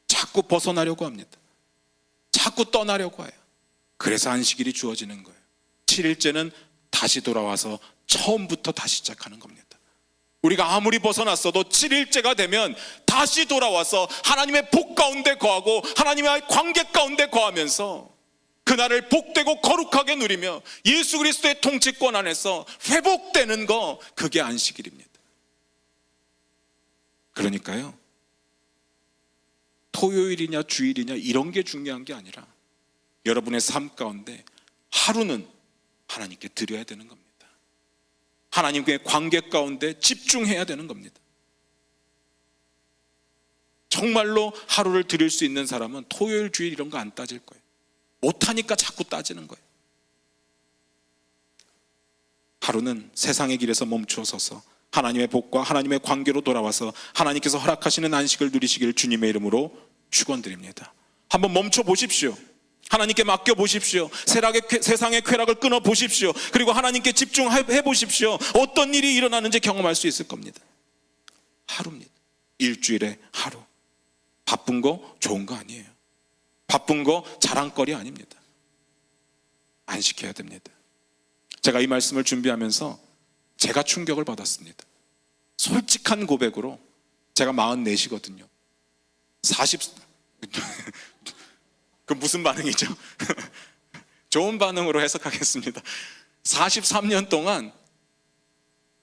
자꾸 벗어나려고 합니다. 자꾸 떠나려고 해요. 그래서 안식일이 주어지는 거예요. 7일째는 다시 돌아와서 처음부터 다시 시작하는 겁니다. 우리가 아무리 벗어났어도 7일째가 되면 다시 돌아와서 하나님의 복 가운데 거하고 하나님의 관계 가운데 거하면서 그날을 복되고 거룩하게 누리며 예수 그리스도의 통치권 안에서 회복되는 거, 그게 안식일입니다. 그러니까요, 토요일이냐 주일이냐 이런 게 중요한 게 아니라 여러분의 삶 가운데 하루는 하나님께 드려야 되는 겁니다. 하나님과의 관계 가운데 집중해야 되는 겁니다. 정말로 하루를 드릴 수 있는 사람은 토요일 주일 이런 거 안 따질 거예요. 못하니까 자꾸 따지는 거예요. 하루는 세상의 길에서 멈추어 서서 하나님의 복과 하나님의 관계로 돌아와서 하나님께서 허락하시는 안식을 누리시길 주님의 이름으로 축원드립니다. 한번 멈춰 보십시오. 하나님께 맡겨 보십시오. 세상의 쾌락을 끊어 보십시오. 그리고 하나님께 집중해 보십시오. 어떤 일이 일어나는지 경험할 수 있을 겁니다. 하루입니다. 일주일에 하루. 바쁜 거 좋은 거 아니에요. 바쁜 거 자랑거리 아닙니다. 안식해야 됩니다. 제가 이 말씀을 준비하면서 제가 충격을 받았습니다. 솔직한 고백으로 제가 44시거든요. 그 무슨 반응이죠? 좋은 반응으로 해석하겠습니다. 43년 동안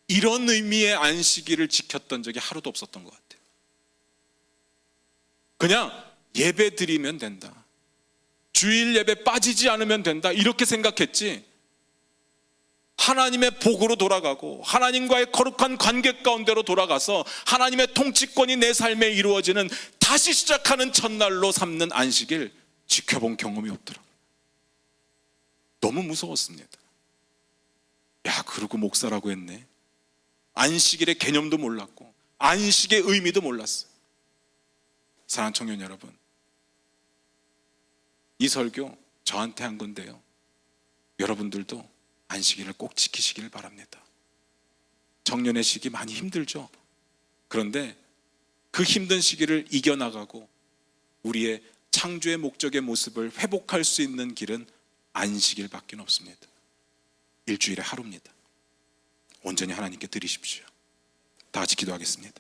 이런 의미의 안식일을 지켰던 적이 하루도 없었던 것 같아요. 그냥 예배 드리면 된다, 주일 예배 빠지지 않으면 된다, 이렇게 생각했지, 하나님의 복으로 돌아가고 하나님과의 거룩한 관계 가운데로 돌아가서 하나님의 통치권이 내 삶에 이루어지는 다시 시작하는 첫날로 삼는 안식일 지켜본 경험이 없더라고요. 너무 무서웠습니다. 야, 그러고 목사라고 했네. 안식일의 개념도 몰랐고 안식의 의미도 몰랐어요. 사랑하는 청년 여러분, 이 설교 저한테 한 건데요, 여러분들도 안식일을 꼭 지키시길 바랍니다. 청년의 시기 많이 힘들죠. 그런데 그 힘든 시기를 이겨나가고 우리의 창조의 목적의 모습을 회복할 수 있는 길은 안식일밖에 없습니다. 일주일에 하루입니다. 온전히 하나님께 드리십시오. 다 같이 기도하겠습니다.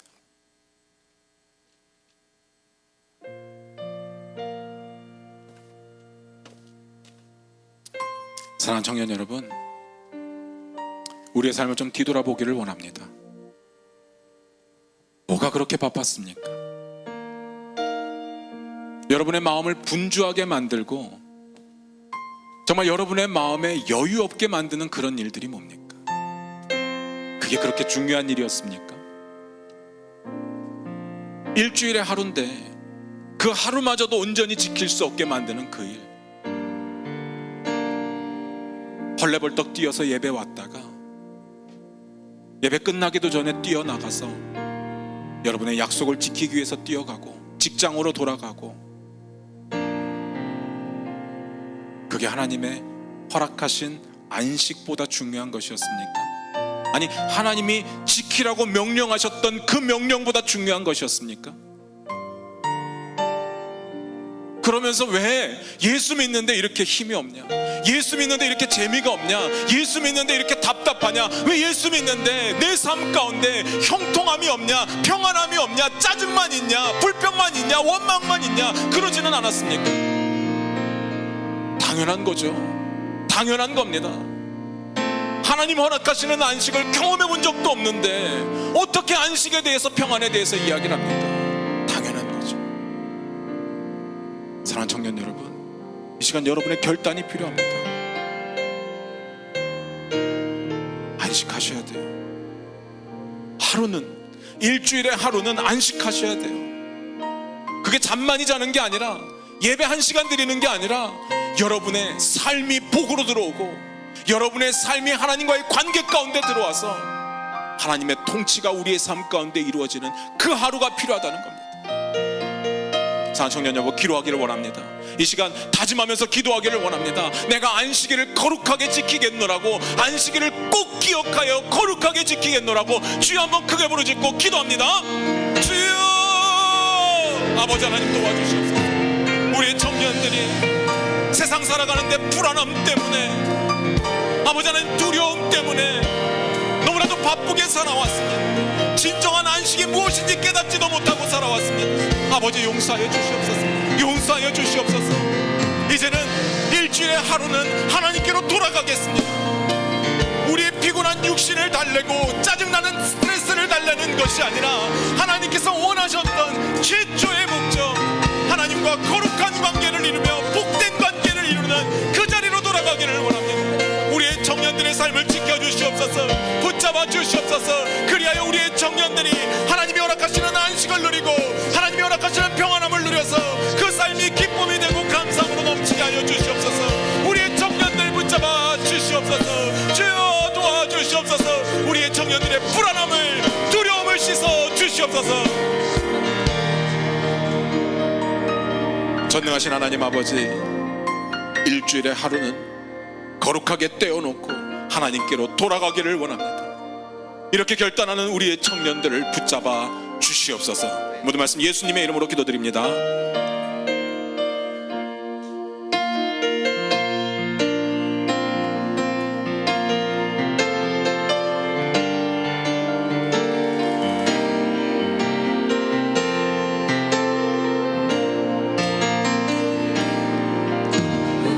사랑하는 청년 여러분, 우리의 삶을 좀 뒤돌아보기를 원합니다. 뭐가 그렇게 바빴습니까? 여러분의 마음을 분주하게 만들고 정말 여러분의 마음에 여유 없게 만드는 그런 일들이 뭡니까? 그게 그렇게 중요한 일이었습니까? 일주일에 하루인데 그 하루마저도 온전히 지킬 수 없게 만드는 그 일, 헐레벌떡 뛰어서 예배 왔다가 예배 끝나기도 전에 뛰어나가서 여러분의 약속을 지키기 위해서 뛰어가고 직장으로 돌아가고, 그게 하나님의 허락하신 안식보다 중요한 것이었습니까? 아니, 하나님이 지키라고 명령하셨던 그 명령보다 중요한 것이었습니까? 그러면서 왜 예수 믿는데 이렇게 힘이 없냐? 예수 믿는데 이렇게 재미가 없냐? 예수 믿는데 이렇게 답답하냐? 왜 예수 믿는데 내 삶 가운데 형통함이 없냐? 평안함이 없냐? 짜증만 있냐? 불평만 있냐? 원망만 있냐? 그러지는 않았습니까? 당연한 거죠. 당연한 겁니다. 하나님 허락하시는 안식을 경험해 본 적도 없는데 어떻게 안식에 대해서, 평안에 대해서 이야기를 합니까? 당연한 거죠. 사랑하는 청년 여러분, 이 시간 여러분의 결단이 필요합니다. 안식하셔야 돼요. 하루는, 일주일에 하루는 안식하셔야 돼요. 그게 잠만이 자는 게 아니라, 예배 1시간 드리는 게 아니라 여러분의 삶이 복으로 들어오고 여러분의 삶이 하나님과의 관계 가운데 들어와서 하나님의 통치가 우리의 삶 가운데 이루어지는 그 하루가 필요하다는 겁니다. 사랑하는 청년 여러분, 기도하기를 원합니다. 이 시간 다짐하면서 기도하기를 원합니다. 내가 안식일을 거룩하게 지키겠노라고, 안식일을 꼭 기억하여 거룩하게 지키겠노라고 주여 한번 크게 부르짖고 기도합니다. 주여, 아버지 하나님 도와주시옵소서. 우리의 청년들이 세상 살아가는데 불안함 때문에, 아버지 하나님 두려움 때문에 너무나도 바쁘게 살아왔습니다. 진정한 안식이 무엇인지 깨닫지도 못하고 살아왔습니다. 아버지 용서하여 주시옵소서. 용서하여 주시옵소서. 이제는 일주일에 하루는 하나님께로 돌아가겠습니다. 우리의 피곤한 육신을 달래고 짜증나는 스트레스를 달래는 것이 아니라 하나님께서 원하셨던 최초의 목적, 하나님과 거룩한 관계를 이루며 복된 관계를 이루는 그 자리로 돌아가기를 원합니다. 우리의 청년들의 삶을 지켜주시옵소서. 붙잡아 주시옵소서. 그리하여 우리의 청년들이 하나님이 허락하시는 안식을 누리고 하나님이 허락하시는 평안함을 누려서 그 삶이 기쁨이 되고 감사함으로 넘치게 하여 주시옵소서. 우리의 청년들 붙잡아 주시옵소서. 주여 도와주시옵소서. 우리의 청년들의 불안함을, 두려움을 씻어 주시옵소서. 전능하신 하나님 아버지, 일주일에 하루는 거룩하게 떼어놓고 하나님께로 돌아가기를 원합니다. 이렇게 결단하는 우리의 청년들을 붙잡아 주시옵소서. 모든 말씀 예수님의 이름으로 기도드립니다.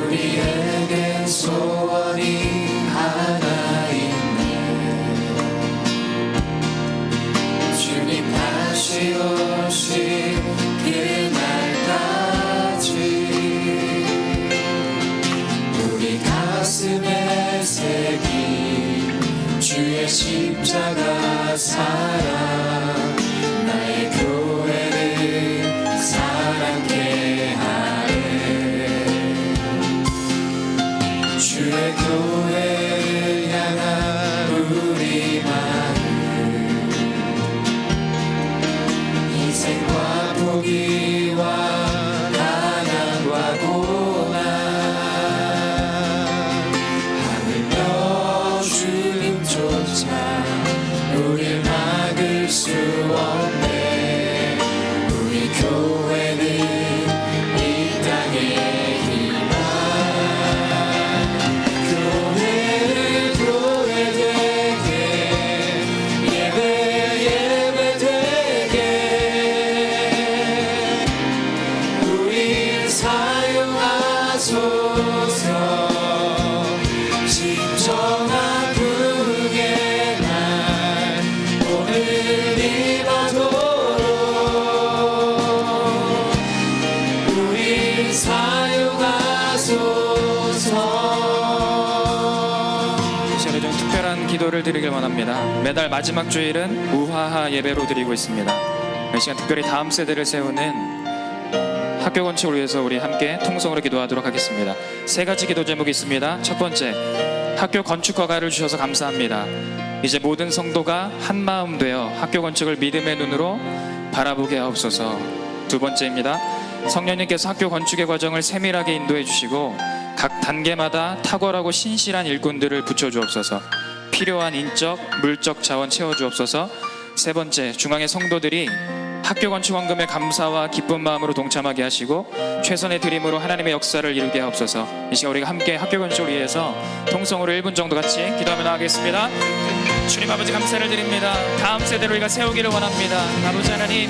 우리에겐 소원이 하나 있네. 주님 다시 오실 그날까지 우리 가슴에 새긴 주의 십자가 사랑, 나의 교회를 사랑케 하네. 주의 교회를 향한 우리 마음, 희생과 포기와 가난과 고난, 하물며 주님조차 우릴 막을 수 없네. 우리 교회는 이 땅의 희망, 교회를 교회되게, 예배 예배되게 우릴 사용하소서. 진정한 부흥의 날 오늘 임하도록 우릴 사용하소서. 이 시간에 좀 특별한 기도를 드리길 원합니다. 매달 마지막 주일은 우화하 예배로 드리고 있습니다. 이 시간 특별히 다음 세대를 세우는 학교 건축을 위해서 우리 함께 통성으로 기도하도록 하겠습니다. 세 가지 기도 제목이 있습니다. 첫 번째, 학교 건축 허가를 주셔서 감사합니다. 이제 모든 성도가 한 마음 되어 학교 건축을 믿음의 눈으로 바라보게 하옵소서. 두 번째입니다. 성령님께서 학교 건축의 과정을 세밀하게 인도해 주시고 각 단계마다 탁월하고 신실한 일꾼들을 붙여주옵소서. 필요한 인적, 물적 자원 채워주옵소서. 세 번째, 중앙의 성도들이 학교 건축 헌금에 감사와 기쁜 마음으로 동참하게 하시고 최선의 드림으로 하나님의 역사를 이루게 하옵소서. 이 시간 우리가 함께 학교 건축을 위해서 통성으로 1분 정도 같이 기도하며 나가겠습니다. 주님 아버지 감사를 드립니다. 다음 세대를 우리가 세우기를 원합니다. 아버지 하나님,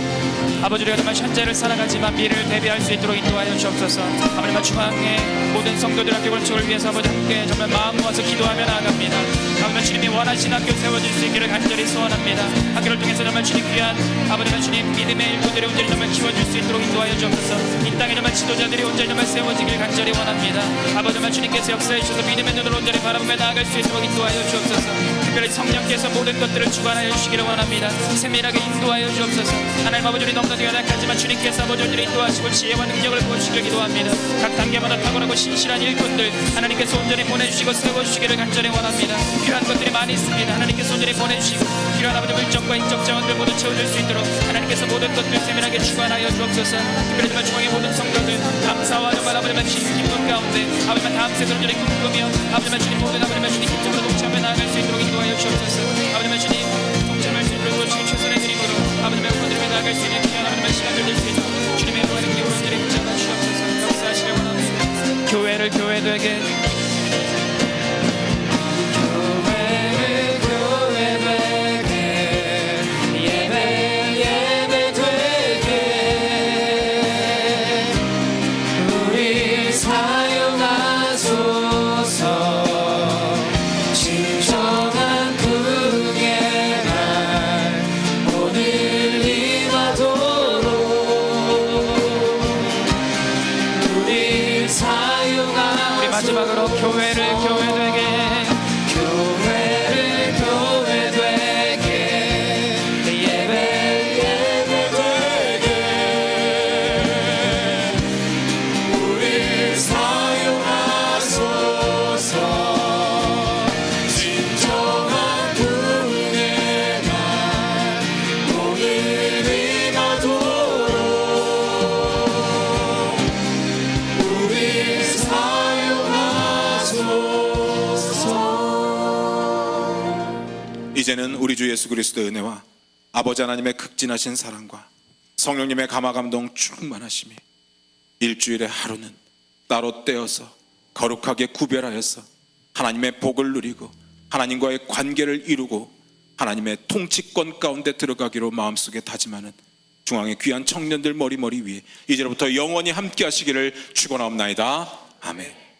아버지 우리가 정말 현재를 살아가지만 미래를 대비할 수 있도록 인도하여 주옵소서. 하나님 중앙의 모든 성도들 학교 건축을 위해서 아버지 함께 정말 마음 모아서 기도하며 나아갑니다. 아버지 주님이 원하신 학교 세워질 수 있기를 간절히 소원합니다. 학교를 통해서 정말 주님 귀한 아버지 주님 믿음의 일꾼들이 온전히 정말 키워줄 수 있도록 인도하여 주옵소서. 이 땅에 정말 지도자들이 온전히 정말 세워지길 간절히 원합니다. 아버지 정말 주님께서 역사해 주셔서 믿음의 눈으로 온전히 바라보며 나아갈 수 있도록 인도하여 주옵소서. 특별히 성령께서 모든 것들을 주관하여 주시기를 원합니다. 세밀하게 인도하여 주옵소서. 하나님 아버지 우리 너무나 연약하지만 주님께서 아버지 우리를 인도하시고 지혜와 능력을 부어주시기를 기도합니다. 각 단계마다 탁월하고 신실한 일꾼들 하나님께서 온전히 보내주시고 세워주시기를 간절히 원합니다. 필요한 것들이 많이 있습니다. 하나님께서 온전히 보내주시고 필요한 아버지 물적과 인적 자원들 모두 채워줄 수 있도록 하나님께서 모든 것들 세밀하게 주관하여 주옵소서. 특별히 정말 중앙의 모든 성도들 감사와 정말 아버지만 기쁨 가운데 아버지만 다음 세대로 저리 꿈꾸며 아버지만 주님 모든 아버지만 주님 기쁨으로 동참해 나아갈 수 있도록 인도하여 주옵소서. 아버지만 주님 동참할 수 있도록 주님 최선의 드림으로 아버지만 건드리며 나아갈 수 있는 귀한 아버지만 시간을 낼 수 있도록 주님의 무한한 기쁨으로 저리 붙잡아 주옵소서. 역사하시길 원합니다. 교회를 교회되게 마지막으로 교회를 교회되게 교회를 교회되게 예배 예배되게 우릴 사용하소서. 진정한 부흥의 날 오늘 임하도록 우릴 이제는 우리 주 예수 그리스도의 은혜와 아버지 하나님의 극진하신 사랑과 성령님의 감화감동 충만하심이 일주일의 하루는 따로 떼어서 거룩하게 구별하여서 하나님의 복을 누리고 하나님과의 관계를 이루고 하나님의 통치권 가운데 들어가기로 마음속에 다짐하는 중앙의 귀한 청년들 머리 위에 이제부터 영원히 함께 하시기를 축원하옵나이다. 아멘.